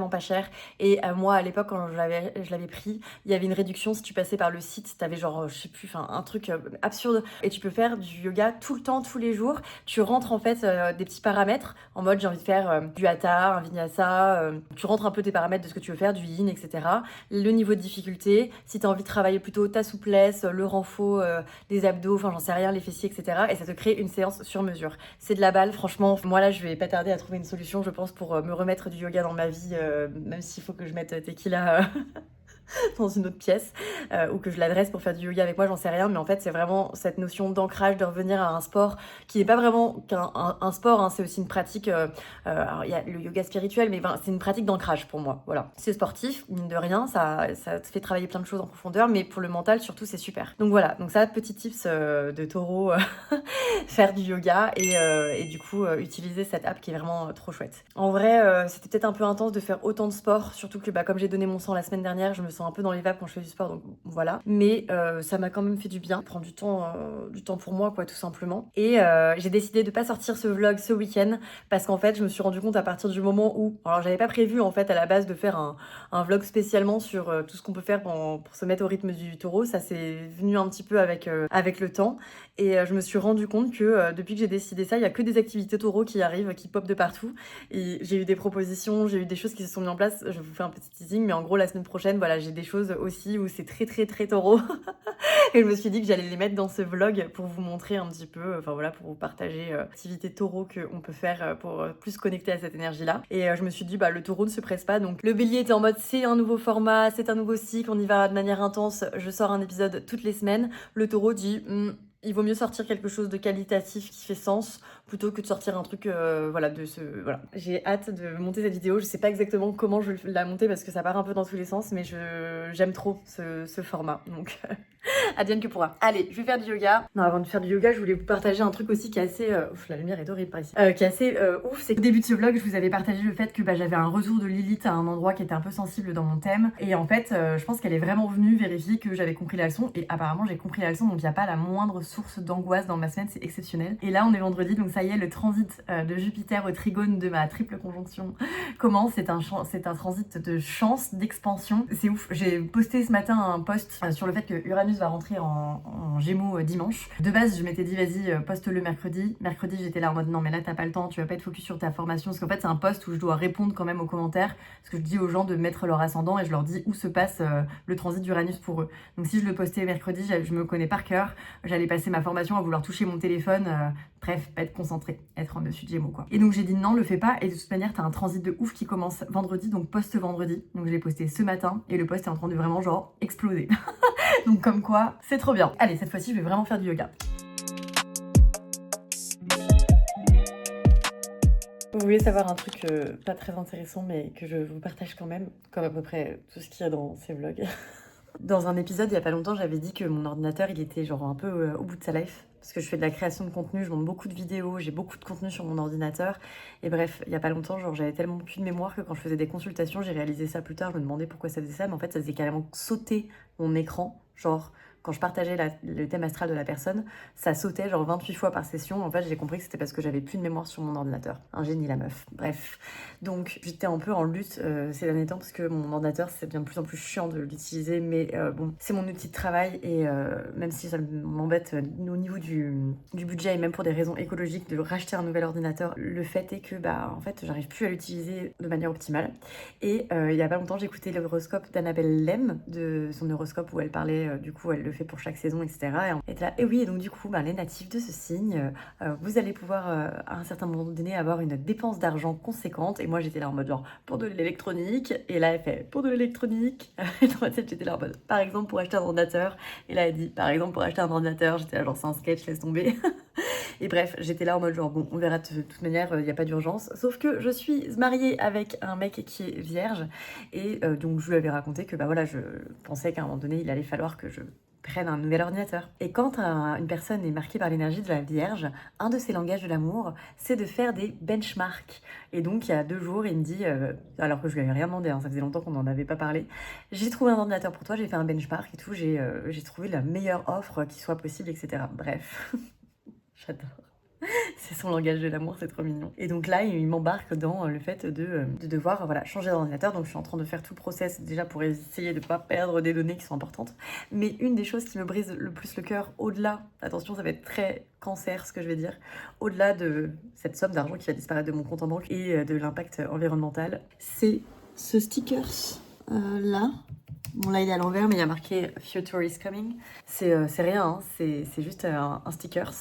pas cher. Et moi, à l'époque, quand je l'avais pris, il y avait une réduction si tu passais par le site, t'avais genre, je sais plus, enfin un truc absurde, et tu peux faire du yoga tout le temps, tous les jours. Tu rentres en fait des petits paramètres en mode j'ai envie de faire du hatha, un vinyasa, tu rentres un peu tes paramètres de ce que tu veux faire, du yin, etc. Le niveau de difficulté, si tu as envie de travailler plutôt ta souplesse, le renfort des abdos, enfin j'en sais rien, les fessiers, etc. Et ça te crée une séance sur mesure. C'est de la balle, franchement. Moi là, je vais pas tarder à trouver une solution, je pense, pour me remettre du yoga dans ma vie, même s'il faut que je mette Tequila dans une autre pièce ou que je l'adresse pour faire du yoga avec moi, j'en sais rien, mais en fait c'est vraiment cette notion d'ancrage, de revenir à un sport qui n'est pas vraiment qu'un sport, hein, c'est aussi une pratique, alors il y a le yoga spirituel, mais c'est une pratique d'ancrage pour moi, voilà. C'est sportif, mine de rien, ça te fait travailler plein de choses en profondeur, mais pour le mental surtout c'est super. Donc voilà, donc ça, petit tips de taureau, faire du yoga et du coup utiliser cette app qui est vraiment trop chouette. En vrai, c'était peut-être un peu intense de faire autant de sport, surtout que comme j'ai donné mon sang la semaine dernière, je me sens un peu dans les vapes quand je fais du sport, donc voilà. Mais ça m'a quand même fait du bien, prendre du temps pour moi, quoi, tout simplement. Et j'ai décidé de pas sortir ce vlog ce week-end parce qu'en fait, je me suis rendu compte à partir du moment où, alors j'avais pas prévu en fait à la base de faire un vlog spécialement sur tout ce qu'on peut faire pour se mettre au rythme du taureau. Ça s'est venu un petit peu avec le temps. Et je me suis rendu compte que depuis que j'ai décidé ça, il y a que des activités taureau qui arrivent, qui popent de partout. Et j'ai eu des propositions, j'ai eu des choses qui se sont mises en place. Je vous fais un petit teasing, mais en gros, la semaine prochaine, voilà, j'ai des choses aussi où c'est très taureau. Et je me suis dit que j'allais les mettre dans ce vlog pour vous montrer un petit peu, enfin voilà, pour vous partager l'activité taureau qu'on peut faire pour plus connecter à cette énergie-là. Et je me suis dit, le taureau ne se presse pas. Donc le bélier était en mode, c'est un nouveau format, c'est un nouveau cycle, on y va de manière intense, je sors un épisode toutes les semaines. Le taureau dit, il vaut mieux sortir quelque chose de qualitatif qui fait sens plutôt que de sortir un truc voilà. J'ai hâte de monter cette vidéo. Je sais pas exactement comment je vais la monter parce que ça part un peu dans tous les sens, mais j'aime trop ce format. Donc Advienne que pourra. Allez, je vais faire du yoga. Non, avant de faire du yoga, je voulais vous partager un truc aussi qui est assez... Ouf, la lumière est horrible par ici. Qui est assez ouf, c'est qu'au début de ce vlog, je vous avais partagé le fait que j'avais un retour de Lilith à un endroit qui était un peu sensible dans mon thème. Et en fait, je pense qu'elle est vraiment venue vérifier que j'avais compris la leçon. Et apparemment, j'ai compris la leçon, donc il n'y a pas la moindre source d'angoisse dans ma semaine, c'est exceptionnel. Et là, on est vendredi, donc ça y est, le transit de Jupiter au trigone de ma triple conjonction commence. C'est un transit de chance, d'expansion. C'est ouf. J'ai posté ce matin un post sur le fait que Uranus va rentrer en Gémeaux dimanche. De base, je m'étais dit, vas-y, poste-le mercredi. Mercredi, j'étais là en mode, non, mais là, t'as pas le temps, tu vas pas être focus sur ta formation. Parce qu'en fait, c'est un post où je dois répondre quand même aux commentaires. Parce que je dis aux gens de mettre leur ascendant et je leur dis où se passe le transit d'Uranus pour eux. Donc, si je le postais mercredi, je me connais par cœur. J'allais passer ma formation à vouloir toucher mon téléphone. Bref, pas être concentré, être en dessus de Gémeaux, quoi. Et donc, j'ai dit, non, le fais pas. Et de toute manière, t'as un transit de ouf qui commence vendredi, donc post-vendredi. Donc, je l'ai posté ce matin et le post est en train de vraiment, genre, exploser. Donc comme quoi, c'est trop bien. Allez, cette fois-ci, je vais vraiment faire du yoga. Vous voulez savoir un truc pas très intéressant, mais que je vous partage quand même, comme à peu près tout ce qu'il y a dans ces vlogs. Dans un épisode, il y a pas longtemps, j'avais dit que mon ordinateur, il était genre un peu au bout de sa life. Parce que je fais de la création de contenu, je monte beaucoup de vidéos, j'ai beaucoup de contenu sur mon ordinateur. Et bref, il y a pas longtemps, genre j'avais tellement plus de mémoire que quand je faisais des consultations, j'ai réalisé ça plus tard, je me demandais pourquoi ça faisait ça, mais en fait ça faisait carrément sauter mon écran. Genre, quand je partageais le thème astral de la personne, ça sautait genre 28 fois par session. En fait, j'ai compris que c'était parce que j'avais plus de mémoire sur mon ordinateur. Un génie, la meuf. Bref. Donc, j'étais un peu en lutte ces derniers temps parce que mon ordinateur, c'est bien de plus en plus chiant de l'utiliser. Mais bon, c'est mon outil de travail et même si ça m'embête au niveau du budget et même pour des raisons écologiques de racheter un nouvel ordinateur, le fait est que, en fait, j'arrive plus à l'utiliser de manière optimale. Et il y a pas longtemps, j'ai écouté l'horoscope d'Annabelle Lem, de son horoscope où elle parlait, du coup, elle le fait pour chaque saison, etc. Et là, et oui, et donc du coup, les natifs de ce signe, vous allez pouvoir à un certain moment donné avoir une dépense d'argent conséquente. Et moi, j'étais là en mode genre pour de l'électronique. Et là, elle fait pour de l'électronique. Et dans ma tête, j'étais là en mode par exemple pour acheter un ordinateur. Et là, elle dit par exemple pour acheter un ordinateur. J'étais là genre c'est un sketch, laisse tomber. Et bref, j'étais là en mode genre bon, on verra de toute manière, il n'y a pas d'urgence. Sauf que je suis mariée avec un mec qui est vierge. Et donc je lui avais raconté que voilà, je pensais qu'à un moment donné, il allait falloir que je prenne un nouvel ordinateur. Et quand une personne est marquée par l'énergie de la Vierge, un de ses langages de l'amour, c'est de faire des benchmarks. Et donc, il y a 2 jours, il me dit, alors que je lui avais rien demandé, ça faisait longtemps qu'on n'en avait pas parlé, j'ai trouvé un ordinateur pour toi, j'ai fait un benchmark et tout, j'ai trouvé la meilleure offre qui soit possible, etc. Bref, j'adore. C'est son langage de l'amour, c'est trop mignon. Et donc là, il m'embarque dans le fait de devoir changer d'ordinateur. Donc je suis en train de faire tout le process déjà pour essayer de ne pas perdre des données qui sont importantes. Mais une des choses qui me brise le plus le cœur, au-delà, attention, ça va être très cancer ce que je vais dire, au-delà de cette somme d'argent qui va disparaître de mon compte en banque et de l'impact environnemental, c'est ce stickers là. Bon là il est à l'envers mais il y a marqué Future is coming. C'est rien, hein. C'est juste un stickers.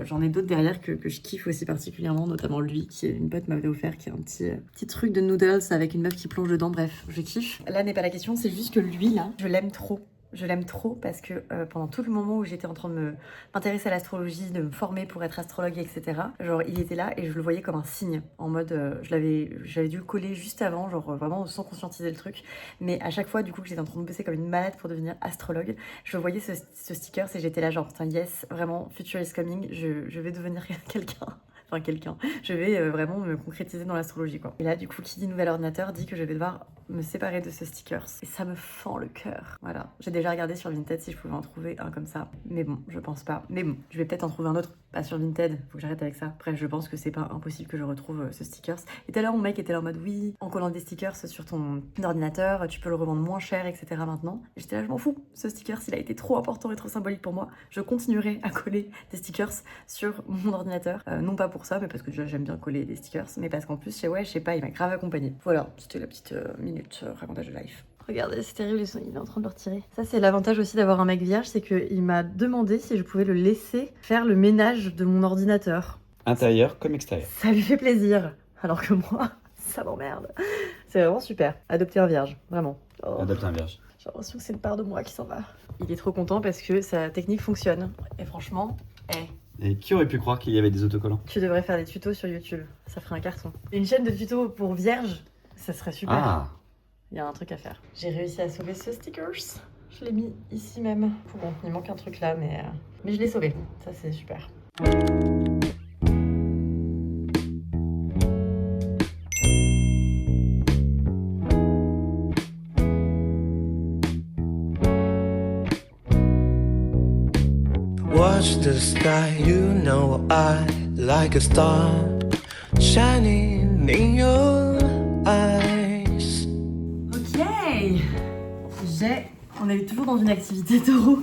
J'en ai d'autres derrière que je kiffe aussi particulièrement, notamment lui qui est une pote m'avait offert, qui est un petit truc de noodles avec une meuf qui plonge dedans, bref, je kiffe. Là n'est pas la question, c'est juste que lui là, je l'aime trop. Je l'aime trop parce que pendant tout le moment où j'étais en train de m'intéresser à l'astrologie, de me former pour être astrologue, etc. Genre il était là et je le voyais comme un signe. En mode, j'avais dû le coller juste avant, genre vraiment sans conscientiser le truc. Mais à chaque fois du coup que j'étais en train de bosser comme une malade pour devenir astrologue, je voyais ce sticker et j'étais là genre, putain yes, vraiment, future is coming, je vais devenir quelqu'un. Enfin quelqu'un. Je vais vraiment me concrétiser dans l'astrologie quoi. Et là du coup qui dit nouvel ordinateur dit que je vais devoir me séparer de ce stickers. Et ça me fend le cœur. Voilà. J'ai déjà regardé sur Vinted si je pouvais en trouver un comme ça. Mais bon, je pense pas. Mais bon, je vais peut-être en trouver un autre. Pas sur Vinted. Faut que j'arrête avec ça. Bref, je pense que c'est pas impossible que je retrouve ce stickers. Et tout à l'heure, mon mec était là en mode oui, en collant des stickers sur ton ordinateur, tu peux le revendre moins cher, etc. maintenant. Et j'étais là, je m'en fous. Ce stickers, il a été trop important et trop symbolique pour moi. Je continuerai à coller des stickers sur mon ordinateur. Non pas pour ça, mais parce que déjà j'aime bien coller des stickers. Mais parce qu'en plus, je sais pas, il m'a grave accompagné. Voilà, c'était la petite minute racontage de life. Regardez, c'est terrible, il est en train de le retirer. Ça, c'est l'avantage aussi d'avoir un mec vierge, c'est qu'il m'a demandé si je pouvais le laisser faire le ménage de mon ordinateur. Intérieur comme extérieur. Ça lui fait plaisir. Alors que moi, ça m'emmerde. C'est vraiment super. Adopter un vierge, vraiment. Oh. Adopter un vierge. J'ai l'impression que c'est une part de moi qui s'en va. Il est trop content parce que sa technique fonctionne. Et franchement, Et qui aurait pu croire qu'il y avait des autocollants? Tu devrais faire des tutos sur YouTube. Ça ferait un carton. Une chaîne de tutos pour vierges, ça serait super. Ah. Il y a un truc à faire. J'ai réussi à sauver ce stickers. Je l'ai mis ici même. Bon, il manque un truc là, mais je l'ai sauvé. Ça, c'est super. Watch the sky, you know I like a star shining in your eyes. Ok, on est toujours dans une activité taureau.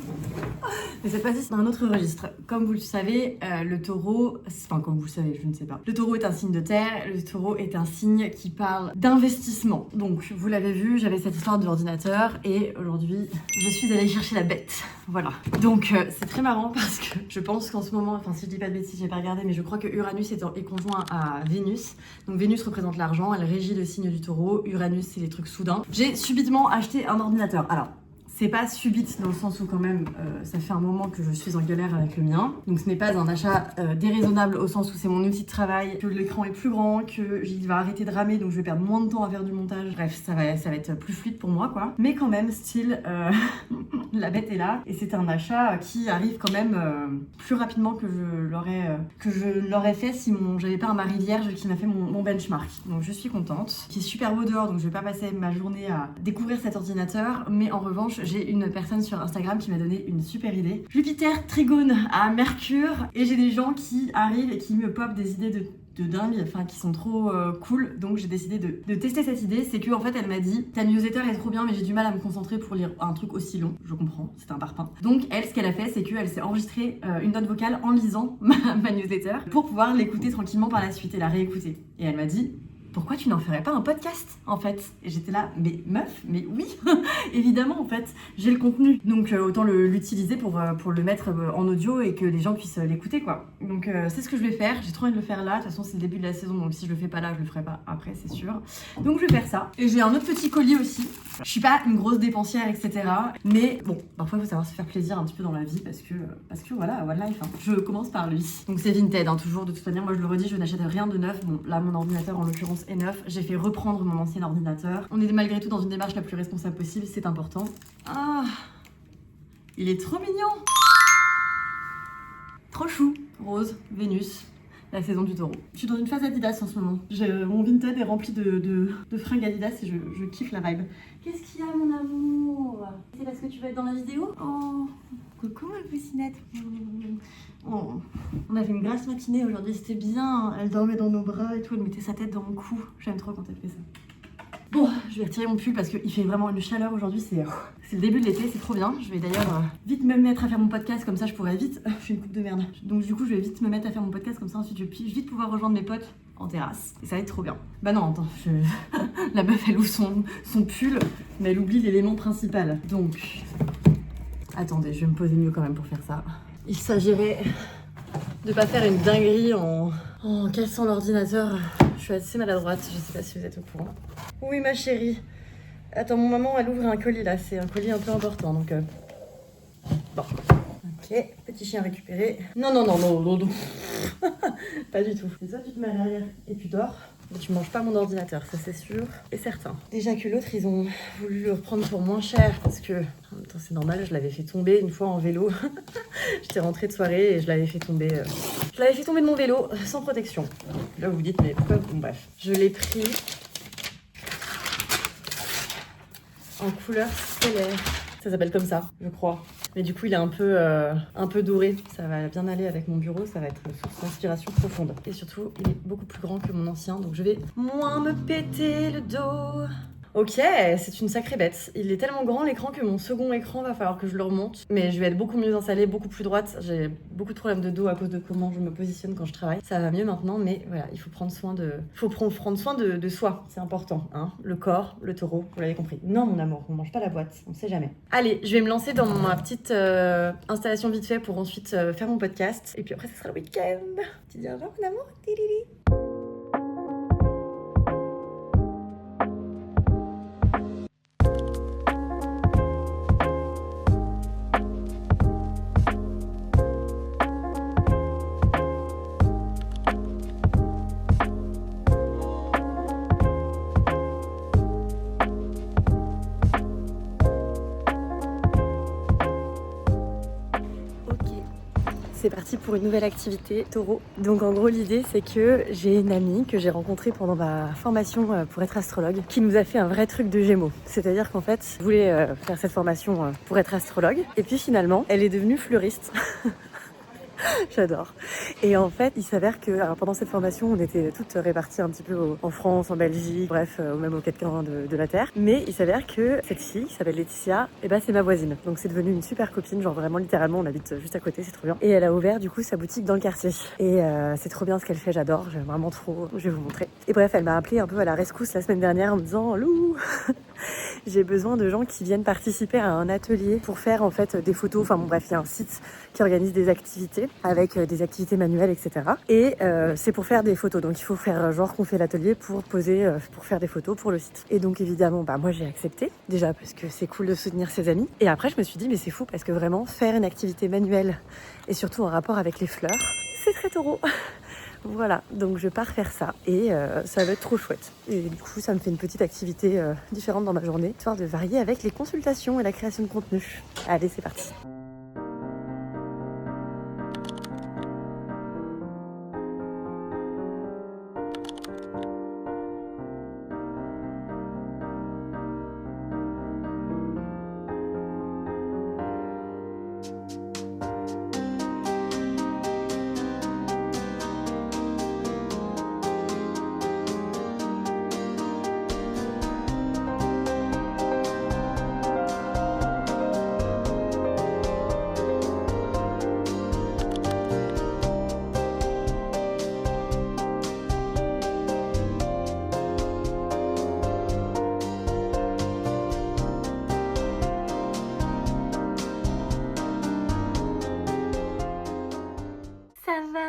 Mais cette fois-ci, c'est dans un autre registre. Comme vous le savez, le taureau, enfin comme vous le savez, je ne sais pas. Le taureau est un signe de terre, le taureau est un signe qui parle d'investissement. Donc, vous l'avez vu, j'avais cette histoire d'ordinateur et aujourd'hui, je suis allée chercher la bête. Voilà. Donc, c'est très marrant parce que je pense qu'en ce moment, enfin si je dis pas de bêtises, j'ai pas regardé, mais je crois que Uranus est conjoint à Vénus. Donc, Vénus représente l'argent, elle régit le signe du taureau. Uranus, c'est les trucs soudains. J'ai subitement acheté un ordinateur. Alors, c'est pas subite dans le sens où quand même ça fait un moment que je suis en galère avec le mien. Donc ce n'est pas un achat déraisonnable au sens où c'est mon outil de travail, que l'écran est plus grand, que il va arrêter de ramer donc je vais perdre moins de temps à faire du montage. Bref, ça va être plus fluide pour moi quoi. Mais quand même, style, la bête est là et c'est un achat qui arrive quand même plus rapidement que je l'aurais fait si j'avais pas un mari vierge qui m'a fait mon benchmark. Donc je suis contente. Qui est super beau dehors donc je vais pas passer ma journée à découvrir cet ordinateur, mais en revanche j'ai une personne sur Instagram qui m'a donné une super idée. Jupiter trigone à Mercure et j'ai des gens qui arrivent et qui me popent des idées de dingue, enfin qui sont trop cool. Donc j'ai décidé de tester cette idée. C'est que en fait elle m'a dit ta newsletter est trop bien mais j'ai du mal à me concentrer pour lire un truc aussi long. Je comprends, c'est un parpaing. Donc elle, ce qu'elle a fait, c'est qu'elle s'est enregistrée une note vocale en lisant ma newsletter pour pouvoir l'écouter tranquillement par la suite et la réécouter. Et elle m'a dit pourquoi tu n'en ferais pas un podcast en fait? Et j'étais là, mais meuf, mais oui, évidemment en fait, j'ai le contenu. Donc autant l'utiliser pour le mettre en audio et que les gens puissent l'écouter quoi. Donc c'est ce que je vais faire, j'ai trop envie de le faire là, de toute façon c'est le début de la saison donc si je le fais pas là, je le ferai pas après c'est sûr. Donc je vais faire ça. Et j'ai un autre petit colis aussi. Je suis pas une grosse dépensière etc. Mais bon, parfois il faut savoir se faire plaisir un petit peu dans la vie parce que voilà, one life. Hein. Je commence par lui. Donc c'est Vinted hein, toujours de toute manière, moi je le redis, je n'achète rien de neuf. Bon là mon ordinateur en l'occurrence est neuf. J'ai fait reprendre mon ancien ordinateur. On est malgré tout dans une démarche la plus responsable possible, c'est important. Ah, il est trop mignon. Trop chou. Rose, Vénus, la saison du taureau. Je suis dans une phase Adidas en ce moment. Mon Vinted est rempli de fringues Adidas et je kiffe la vibe. Qu'est-ce qu'il y a mon amour? C'est parce que tu vas être dans la vidéo? Oh, coucou ma poucinette. Oh. On a fait une grasse matinée aujourd'hui, c'était bien. Elle dormait dans nos bras et tout, elle mettait sa tête dans mon cou. J'aime trop quand elle fait ça. Bon, je vais retirer mon pull parce qu'il fait vraiment une chaleur aujourd'hui, c'est le début de l'été, c'est trop bien. Je vais d'ailleurs vite me mettre à faire mon podcast, comme ça je pourrais vite... je suis une coupe de merde. Donc du coup, je vais vite me mettre à faire mon podcast, comme ça ensuite je vais vite pouvoir rejoindre mes potes en terrasse. Et ça va être trop bien. Bah non, attends, la meuf elle ouvre son pull, mais elle oublie l'élément principal. Donc, attendez, je vais me poser mieux quand même pour faire ça. Il s'agirait de pas faire une dinguerie en cassant l'ordinateur. Je suis assez maladroite, je sais pas si vous êtes au courant. Oui ma chérie. Attends, mon maman elle ouvre un colis là, c'est un colis un peu important donc... Bon. Ok, petit chien récupéré. Non. Pas du tout. C'est ça, tu te mets à l'arrière et tu dors. Mais tu manges pas mon ordinateur, ça c'est sûr et certain. Déjà que l'autre, ils ont voulu le reprendre pour moins cher parce que, en même temps c'est normal, je l'avais fait tomber une fois en vélo. J'étais rentrée de soirée et je l'avais fait tomber de mon vélo sans protection. Là vous vous dites mais pourquoi? Bon bref, je l'ai pris en couleur stellaire. Ça s'appelle comme ça, je crois. Mais du coup, il est un peu doré. Ça va bien aller avec mon bureau. Ça va être une source d'inspiration profonde. Et surtout, il est beaucoup plus grand que mon ancien. Donc, je vais moins me péter le dos. Ok, c'est une sacrée bête. Il est tellement grand l'écran que mon second écran va falloir que je le remonte. Mais je vais être beaucoup mieux installée, beaucoup plus droite. J'ai beaucoup de problèmes de dos à cause de comment je me positionne quand je travaille. Ça va mieux maintenant, mais voilà, il faut prendre soin de soi. C'est important, hein. Le corps, le taureau, vous l'avez compris. Non, mon amour, on mange pas la boîte, on sait jamais. Allez, je vais me lancer dans ma petite installation vite fait pour ensuite faire mon podcast. Et puis après, ce sera le week-end. Tu dis au revoir, mon amour. Tilili. c'est parti pour une nouvelle activité taureau. Donc en gros l'idée c'est que j'ai une amie que j'ai rencontrée pendant ma formation pour être astrologue qui nous a fait un vrai truc de Gémeaux. C'est-à-dire qu'en fait, je voulais faire cette formation pour être astrologue et puis finalement elle est devenue fleuriste. J'adore. Et en fait, il s'avère que pendant cette formation, on était toutes réparties un petit peu en France, en Belgique, bref, même aux quatre coins de la Terre. Mais il s'avère que cette fille, qui s'appelle Laetitia, c'est ma voisine. Donc c'est devenu une super copine, genre vraiment littéralement, on habite juste à côté, c'est trop bien. Et elle a ouvert du coup sa boutique dans le quartier. Et c'est trop bien ce qu'elle fait, j'adore, j'aime vraiment trop, je vais vous montrer. Et bref, elle m'a appelé un peu à la rescousse la semaine dernière en me disant « Lou, j'ai besoin de gens qui viennent participer à un atelier pour faire en fait des photos. » Enfin bon bref, il y a un site qui organise des activités avec des activités manuelles, etc. Et c'est pour faire des photos. Donc il faut faire genre qu'on fait l'atelier pour poser, pour faire des photos pour le site. Et donc évidemment, moi j'ai accepté. Déjà parce que c'est cool de soutenir ses amis. Et après je me suis dit, mais c'est fou parce que vraiment faire une activité manuelle et surtout en rapport avec les fleurs, c'est très taureau. Voilà, donc je pars faire ça et ça va être trop chouette. Et du coup, ça me fait une petite activité différente dans ma journée, histoire de varier avec les consultations et la création de contenu. Allez, c'est parti.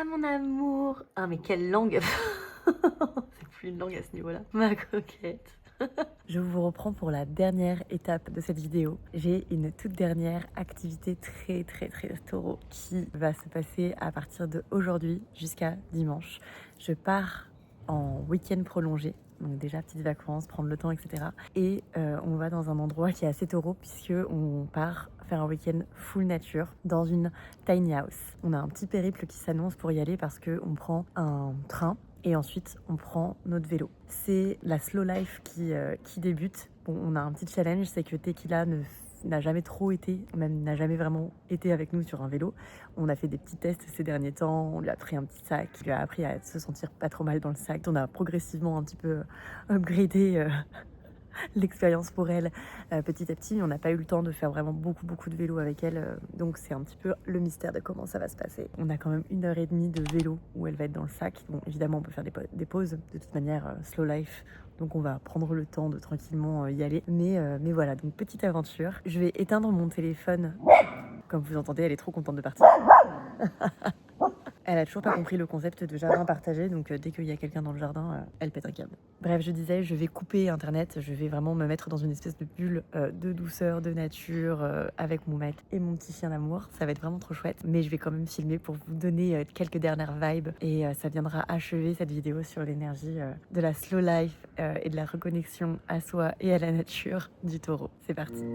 Mon amour. Ah mais quelle langue. C'est plus une langue à ce niveau-là. Ma coquette. Je vous reprends pour la dernière étape de cette vidéo. J'ai une toute dernière activité très taureau qui va se passer à partir de aujourd'hui jusqu'à dimanche. Je pars en week-end prolongé. Donc déjà petites vacances, prendre le temps, etc. Et on va dans un endroit qui est assez taureau puisque on part faire un week-end full nature dans une tiny house. On a un petit périple qui s'annonce pour y aller parce qu'on prend un train et ensuite on prend notre vélo. C'est la slow life qui débute. Bon, on a un petit challenge, c'est que Tequila n'a jamais trop été, même n'a jamais vraiment été avec nous sur un vélo. On a fait des petits tests ces derniers temps, on lui a pris un petit sac, il lui a appris à se sentir pas trop mal dans le sac. On a progressivement un petit peu upgradé l'expérience pour elle petit à petit. On n'a pas eu le temps de faire vraiment beaucoup de vélo avec elle, donc c'est un petit peu le mystère de comment ça va se passer. On a quand même 1h30 de vélo où elle va être dans le sac. Bon, évidemment on peut faire des pauses, de toute manière slow life, donc on va prendre le temps de tranquillement y aller, mais voilà, donc petite aventure. Je vais éteindre mon téléphone, comme vous entendez elle est trop contente de partir. Elle a toujours pas compris le concept de jardin partagé, donc dès qu'il y a quelqu'un dans le jardin, elle pète un câble. Bref, je disais, je vais couper internet, je vais vraiment me mettre dans une espèce de bulle de douceur, de nature, avec mon mec et mon petit chien d'amour. Ça va être vraiment trop chouette, mais je vais quand même filmer pour vous donner quelques dernières vibes et ça viendra achever cette vidéo sur l'énergie de la slow life et de la reconnexion à soi et à la nature du taureau. C'est parti.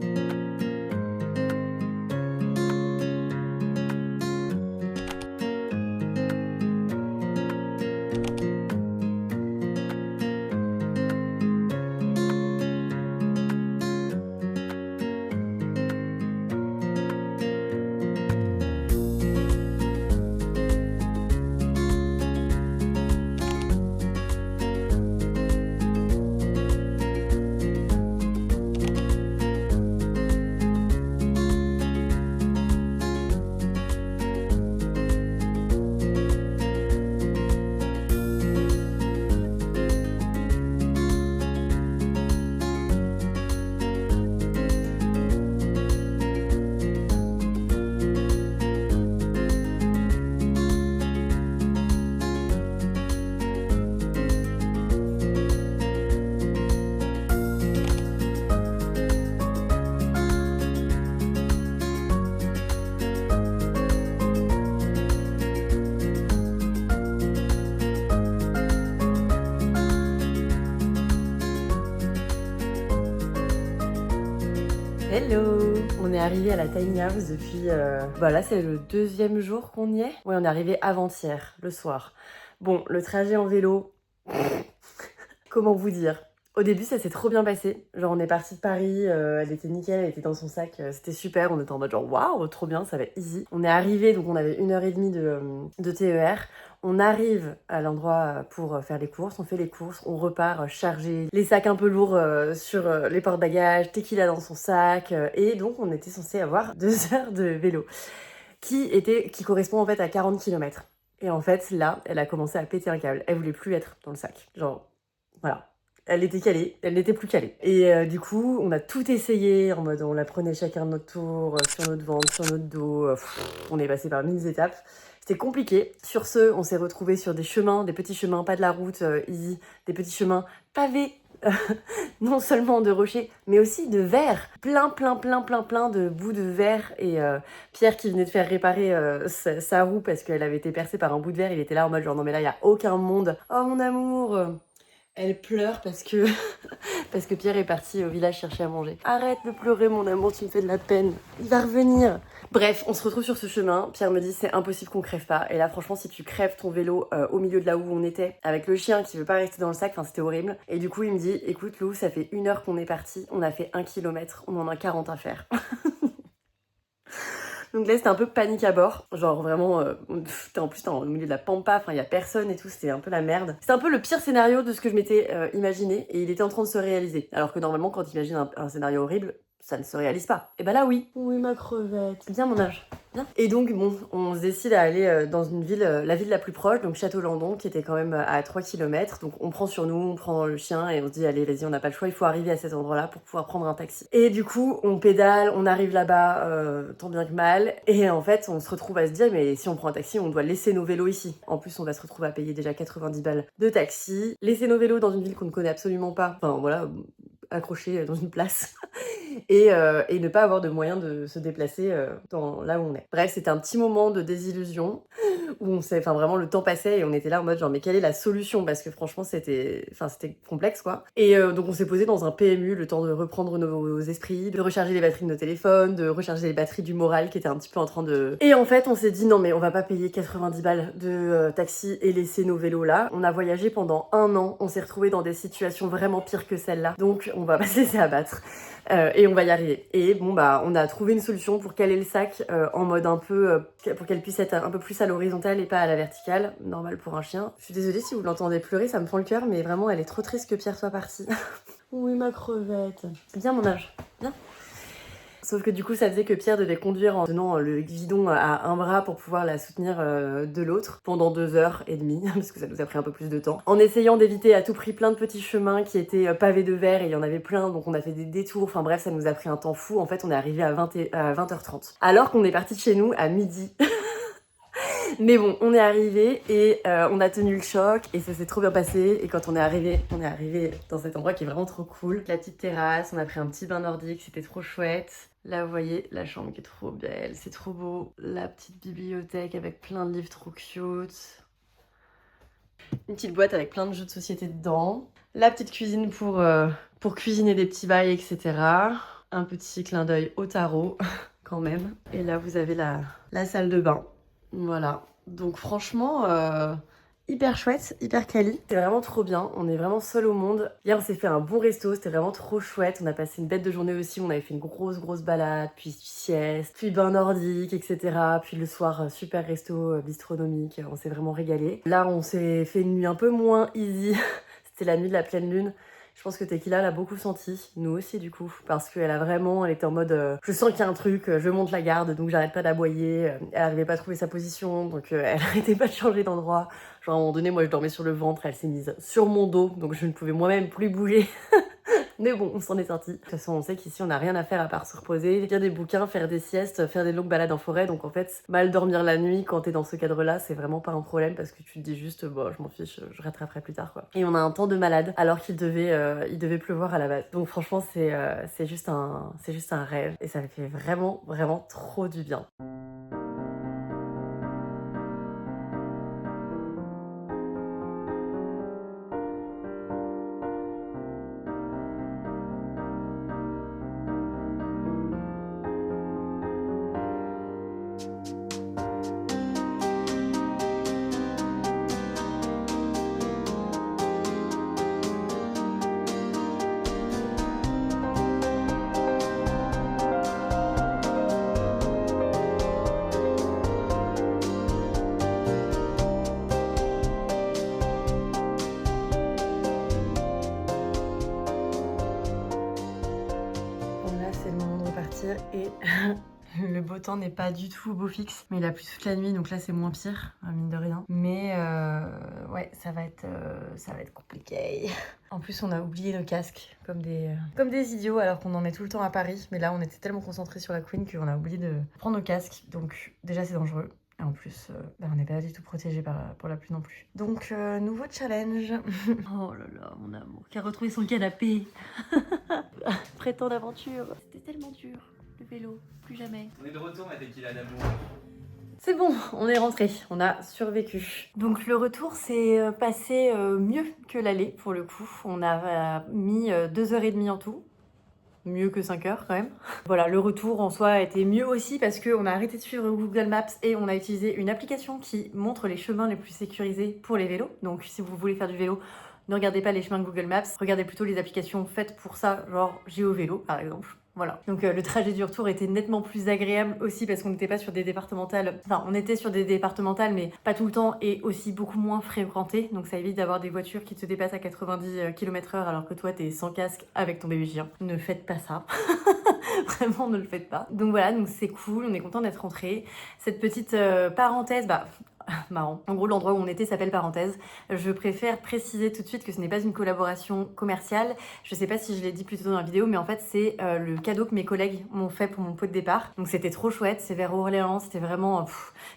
Hello! On est arrivé à la Tiny House depuis... là c'est le 2e jour qu'on y est. Ouais, on est arrivé avant-hier, le soir. Bon, le trajet en vélo... Comment vous dire? Au début, ça s'est trop bien passé. Genre, on est parti de Paris, elle était nickel, elle était dans son sac, c'était super. On était en mode genre, waouh, trop bien, ça va être easy. On est arrivé, donc on avait 1h30 de TER. On arrive à l'endroit pour faire les courses, on fait les courses, on repart charger les sacs un peu lourds sur les porte-bagages, tequila dans son sac. Et donc, on était censé avoir 2 heures de vélo qui correspond en fait à 40 km. Et en fait, là, elle a commencé à péter un câble. Elle voulait plus être dans le sac. Genre, voilà. Elle était calée, elle n'était plus calée. Et du coup, on a tout essayé, en mode on la prenait chacun de notre tour, sur notre ventre, sur notre dos. On est passé par 1000 étapes. C'était compliqué. Sur ce, on s'est retrouvés sur des chemins, des petits chemins, pas de la route easy, des petits chemins pavés, non seulement de rochers, mais aussi de verre. Plein de bouts de verre. Et Pierre qui venait de faire réparer sa roue parce qu'elle avait été percée par un bout de verre, il était là en mode genre non mais là il n'y a aucun monde. Oh mon amour! Elle pleure parce que Pierre est parti au village chercher à manger. Arrête de pleurer mon amour, tu me fais de la peine. Il va revenir. Bref, on se retrouve sur ce chemin. Pierre me dit c'est impossible qu'on crève pas. Et là franchement si tu crèves ton vélo au milieu de là où on était, avec le chien qui veut pas rester dans le sac, enfin c'était horrible. Et du coup il me dit écoute Lou, ça fait 1 heure qu'on est parti, on a fait 1 kilomètre, on en a 40 à faire. Donc là c'était un peu panique à bord, genre vraiment, en plus t'es au milieu de la pampa, enfin il y a personne et tout, c'était un peu la merde. C'était un peu le pire scénario de ce que je m'étais imaginé et il était en train de se réaliser. Alors que normalement quand tu imagines un scénario horrible, ça ne se réalise pas. Et bah là oui. Oui ma crevette. Bien mon âge. Bien. Et donc bon, on se décide à aller dans une ville, la ville la plus proche, donc Château-Landon, qui était quand même à 3 km. Donc on prend sur nous, on prend le chien et on se dit allez vas-y on n'a pas le choix, il faut arriver à cet endroit-là pour pouvoir prendre un taxi. Et du coup on pédale, on arrive là-bas tant bien que mal. Et en fait on se retrouve à se dire mais si on prend un taxi on doit laisser nos vélos ici. En plus on va se retrouver à payer déjà 90 balles de taxi. Laisser nos vélos dans une ville qu'on ne connaît absolument pas. Enfin voilà, accrochés dans une place. Et ne pas avoir de moyens de se déplacer dans là où on est. Bref, c'était un petit moment de désillusion où vraiment le temps passait et on était là en mode genre mais quelle est la solution parce que franchement c'était complexe quoi. Et donc on s'est posé dans un PMU le temps de reprendre nos esprits, de recharger les batteries de nos téléphones, de recharger les batteries du moral qui était un petit peu en train de... Et en fait on s'est dit non mais on va pas payer 90 balles de taxi et laisser nos vélos là. On a voyagé pendant 1 an, on s'est retrouvés dans des situations vraiment pires que celle-là. Donc on va pas se laisser abattre. Et on va y arriver. Et bon bah on a trouvé une solution pour caler le sac en mode un peu pour qu'elle puisse être un peu plus à l'horizontale et pas à la verticale, normal pour un chien. Je suis désolée si vous l'entendez pleurer, ça me fend le cœur, mais vraiment elle est trop triste que Pierre soit parti. Oui ma crevette. Bien mon âge, bien. Sauf que du coup ça faisait que Pierre devait conduire en tenant le guidon à un bras pour pouvoir la soutenir de l'autre pendant 2h30 parce que ça nous a pris un peu plus de temps. En essayant d'éviter à tout prix plein de petits chemins qui étaient pavés de verre et il y en avait plein donc on a fait des détours, enfin bref ça nous a pris un temps fou. En fait on est arrivé à 20h30 alors qu'on est parti de chez nous à midi. Mais bon, on est arrivé et on a tenu le choc et ça s'est trop bien passé. Et quand on est arrivé dans cet endroit qui est vraiment trop cool. La petite terrasse, on a pris un petit bain nordique, c'était trop chouette. Là, vous voyez, la chambre qui est trop belle, c'est trop beau. La petite bibliothèque avec plein de livres trop cute. Une petite boîte avec plein de jeux de société dedans. La petite cuisine pour cuisiner des petits bails, etc. Un petit clin d'œil au tarot, quand même. Et là, vous avez la salle de bain. Voilà, donc franchement, hyper chouette, hyper quali. C'est vraiment trop bien, on est vraiment seul au monde. Hier on s'est fait un bon resto, c'était vraiment trop chouette. On a passé une bête de journée aussi, on avait fait une grosse balade, puis sieste, puis bain nordique, etc. Puis le soir, super resto bistronomique, on s'est vraiment régalé. Là on s'est fait une nuit un peu moins easy, c'était la nuit de la pleine lune. Je pense que Tequila l'a beaucoup senti, nous aussi du coup, parce qu'elle était en mode je sens qu'il y a un truc, je monte la garde, donc j'arrête pas d'aboyer. Elle arrivait pas à trouver sa position, donc elle arrêtait pas de changer d'endroit. Genre à un moment donné, moi je dormais sur le ventre, elle s'est mise sur mon dos, donc je ne pouvais moi-même plus bouger. Mais bon, on s'en est sorti. De toute façon, on sait qu'ici, on n'a rien à faire à part se reposer, lire des bouquins, faire des siestes, faire des longues balades en forêt. Donc en fait, mal dormir la nuit quand t'es dans ce cadre-là, c'est vraiment pas un problème parce que tu te dis juste, bon, je m'en fiche, je rattraperai plus tard, quoi. Et on a un temps de malade alors qu'il devait pleuvoir à la base. Donc franchement, c'est juste un rêve et ça me fait vraiment trop du bien. Et le beau temps n'est pas du tout au beau fixe, mais il a plu toute la nuit, donc là c'est moins pire, mine de rien. Mais ouais, ça va être compliqué. En plus, on a oublié nos casques comme des idiots, alors qu'on en met tout le temps à Paris. Mais là, on était tellement concentrés sur la Queen qu'on a oublié de prendre nos casques. Donc déjà, c'est dangereux. Et en plus, on n'est pas du tout protégé pour la pluie non plus. Donc, nouveau challenge. Oh là là, mon amour, qui a retrouvé son canapé. Prétend d'aventure. C'était tellement dur, le vélo, plus jamais. On est de retour, ma tequila d'amour. C'est bon, on est rentré, on a survécu. Donc le retour s'est passé mieux que l'aller pour le coup. On a mis 2h30 en tout. Mieux que 5 heures quand même. Voilà, le retour en soi a été mieux aussi parce qu'on a arrêté de suivre Google Maps et on a utilisé une application qui montre les chemins les plus sécurisés pour les vélos. Donc si vous voulez faire du vélo, ne regardez pas les chemins de Google Maps, regardez plutôt les applications faites pour ça, genre GeoVélo par exemple. Voilà. Donc le trajet du retour était nettement plus agréable aussi parce qu'on n'était pas sur des départementales. Enfin, on était sur des départementales mais pas tout le temps et aussi beaucoup moins fréquentées. Donc ça évite d'avoir des voitures qui te dépassent à 90 km/h alors que toi t'es sans casque avec ton bébé chien. Ne faites pas ça. Vraiment, ne le faites pas. Donc voilà, donc c'est cool, on est content d'être rentrés. Cette petite parenthèse, marrant. En gros, l'endroit où on était s'appelle Parenthèse. Je préfère préciser tout de suite que ce n'est pas une collaboration commerciale. Je sais pas si je l'ai dit plus tôt dans la vidéo, mais en fait, c'est le cadeau que mes collègues m'ont fait pour mon pot de départ. Donc c'était trop chouette, c'est vers Orléans, c'était vraiment...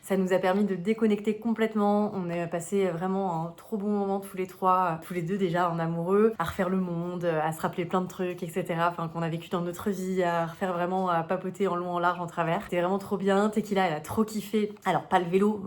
ça nous a permis de déconnecter complètement. On a passé vraiment un trop bon moment tous les trois, tous les deux déjà en amoureux, à refaire le monde, à se rappeler plein de trucs, etc. Enfin, qu'on a vécu dans notre vie, à refaire vraiment, à papoter en long, en large, en travers. C'était vraiment trop bien. Tequila, elle a trop kiffé. Alors, pas le vélo,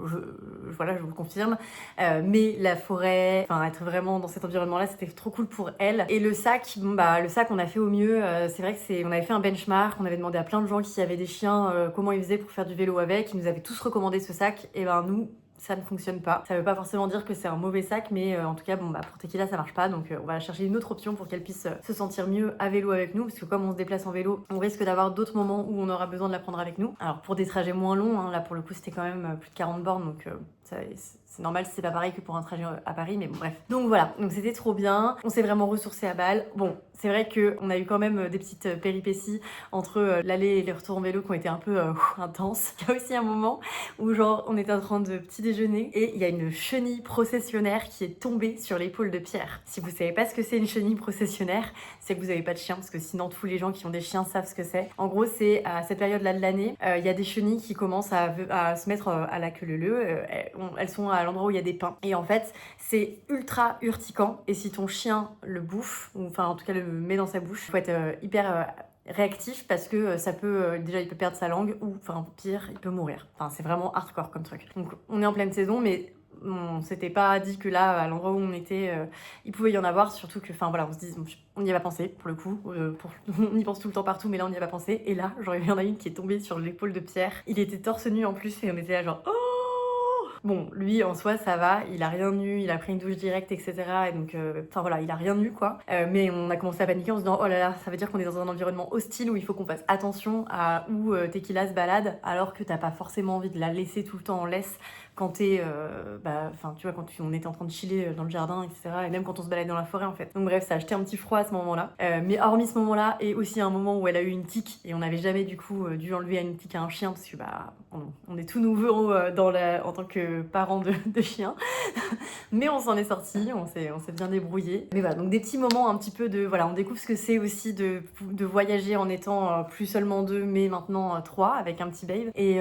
voilà, je vous le confirme, mais la forêt, enfin être vraiment dans cet environnement-là, c'était trop cool pour elle. Et le sac, le sac, on a fait au mieux. C'est vrai que on avait fait un benchmark, on avait demandé à plein de gens qui avaient des chiens comment ils faisaient pour faire du vélo avec. Ils nous avaient tous recommandé ce sac. Et nous, ça ne fonctionne pas. Ça veut pas forcément dire que c'est un mauvais sac, mais en tout cas, pour Tequila, ça marche pas. Donc, on va chercher une autre option pour qu'elle puisse se sentir mieux à vélo avec nous, parce que comme on se déplace en vélo, on risque d'avoir d'autres moments où on aura besoin de la prendre avec nous. Alors, pour des trajets moins longs, là, pour le coup, c'était quand même plus de 40 bornes, donc c'est normal si c'est pas pareil que pour un trajet à Paris, mais bon, bref. Donc voilà, donc c'était trop bien. On s'est vraiment ressourcé à Bâle. Bon, c'est vrai qu'on a eu quand même des petites péripéties entre l'aller et les retours en vélo qui ont été un peu intenses. Il y a aussi un moment où genre on était en train de petit déjeuner et il y a une chenille processionnaire qui est tombée sur l'épaule de Pierre. Si vous savez pas ce que c'est une chenille processionnaire, c'est que vous avez pas de chien, parce que sinon tous les gens qui ont des chiens savent ce que c'est. En gros, c'est à cette période-là de l'année, il y a des chenilles qui commencent à se mettre à la queue leu. Elles sont à l'endroit où il y a des pins. Et en fait, c'est ultra urticant. Et si ton chien le bouffe, ou enfin en tout cas le met dans sa bouche, faut être hyper réactif parce que ça peut déjà il peut perdre sa langue ou enfin pire il peut mourir. Enfin c'est vraiment hardcore comme truc. Donc on est en pleine saison mais on s'était pas dit que là à l'endroit où on était il pouvait y en avoir, surtout que enfin voilà on se dit on n'y a pas pensé pour le coup on y pense tout le temps partout mais là on n'y a pas pensé et là genre il y en a une qui est tombée sur l'épaule de Pierre. Il était torse nu en plus et on était là genre oh. Bon, lui, en soi, ça va, il a rien eu, il a pris une douche directe, etc. Et donc, enfin voilà, il a rien eu, quoi. Mais on a commencé à paniquer en se disant, oh là là, ça veut dire qu'on est dans un environnement hostile où il faut qu'on fasse attention à où Tequila se balade, alors que t'as pas forcément envie de la laisser tout le temps en laisse quand t'es, enfin, tu vois, quand on était en train de chiller dans le jardin, etc. Et même quand on se balade dans la forêt, en fait. Donc bref, ça a jeté un petit froid à ce moment-là. Mais hormis ce moment-là, et aussi un moment où elle a eu une tique, et on n'avait jamais, du coup, dû enlever une tique à un chien, parce que, on est tout nouveau en tant que parents de chiens. Mais on s'en est sortis, on s'est bien débrouillé. Mais voilà, donc des petits moments un petit peu de, voilà, on découvre ce que c'est aussi de voyager en étant plus seulement 2, mais maintenant 3, avec un petit babe. Et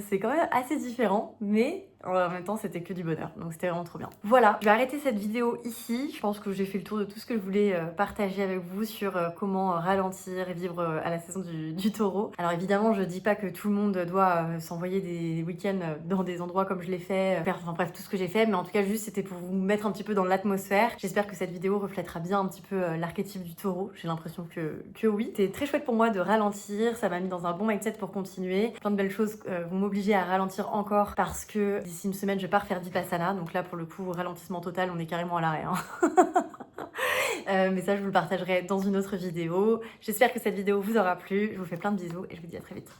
c'est quand même assez différent, mais En même temps, c'était que du bonheur, donc c'était vraiment trop bien. Voilà, je vais arrêter cette vidéo ici. Je pense que j'ai fait le tour de tout ce que je voulais partager avec vous sur comment ralentir et vivre à la saison du taureau. Alors évidemment, je dis pas que tout le monde doit s'envoyer des week-ends dans des endroits comme je l'ai fait, faire enfin bref tout ce que j'ai fait, mais en tout cas juste c'était pour vous mettre un petit peu dans l'atmosphère. J'espère que cette vidéo reflètera bien un petit peu l'archétype du taureau. J'ai l'impression que oui. C'était très chouette pour moi de ralentir, ça m'a mis dans un bon mindset pour continuer. Plein de belles choses vont m'obliger à ralentir encore parce que d'ici une semaine je pars faire Vipassana, donc là pour le coup ralentissement total, on est carrément à l'arrêt. Mais ça je vous le partagerai dans une autre vidéo. J'espère que cette vidéo vous aura plu, je vous fais plein de bisous et je vous dis à très vite.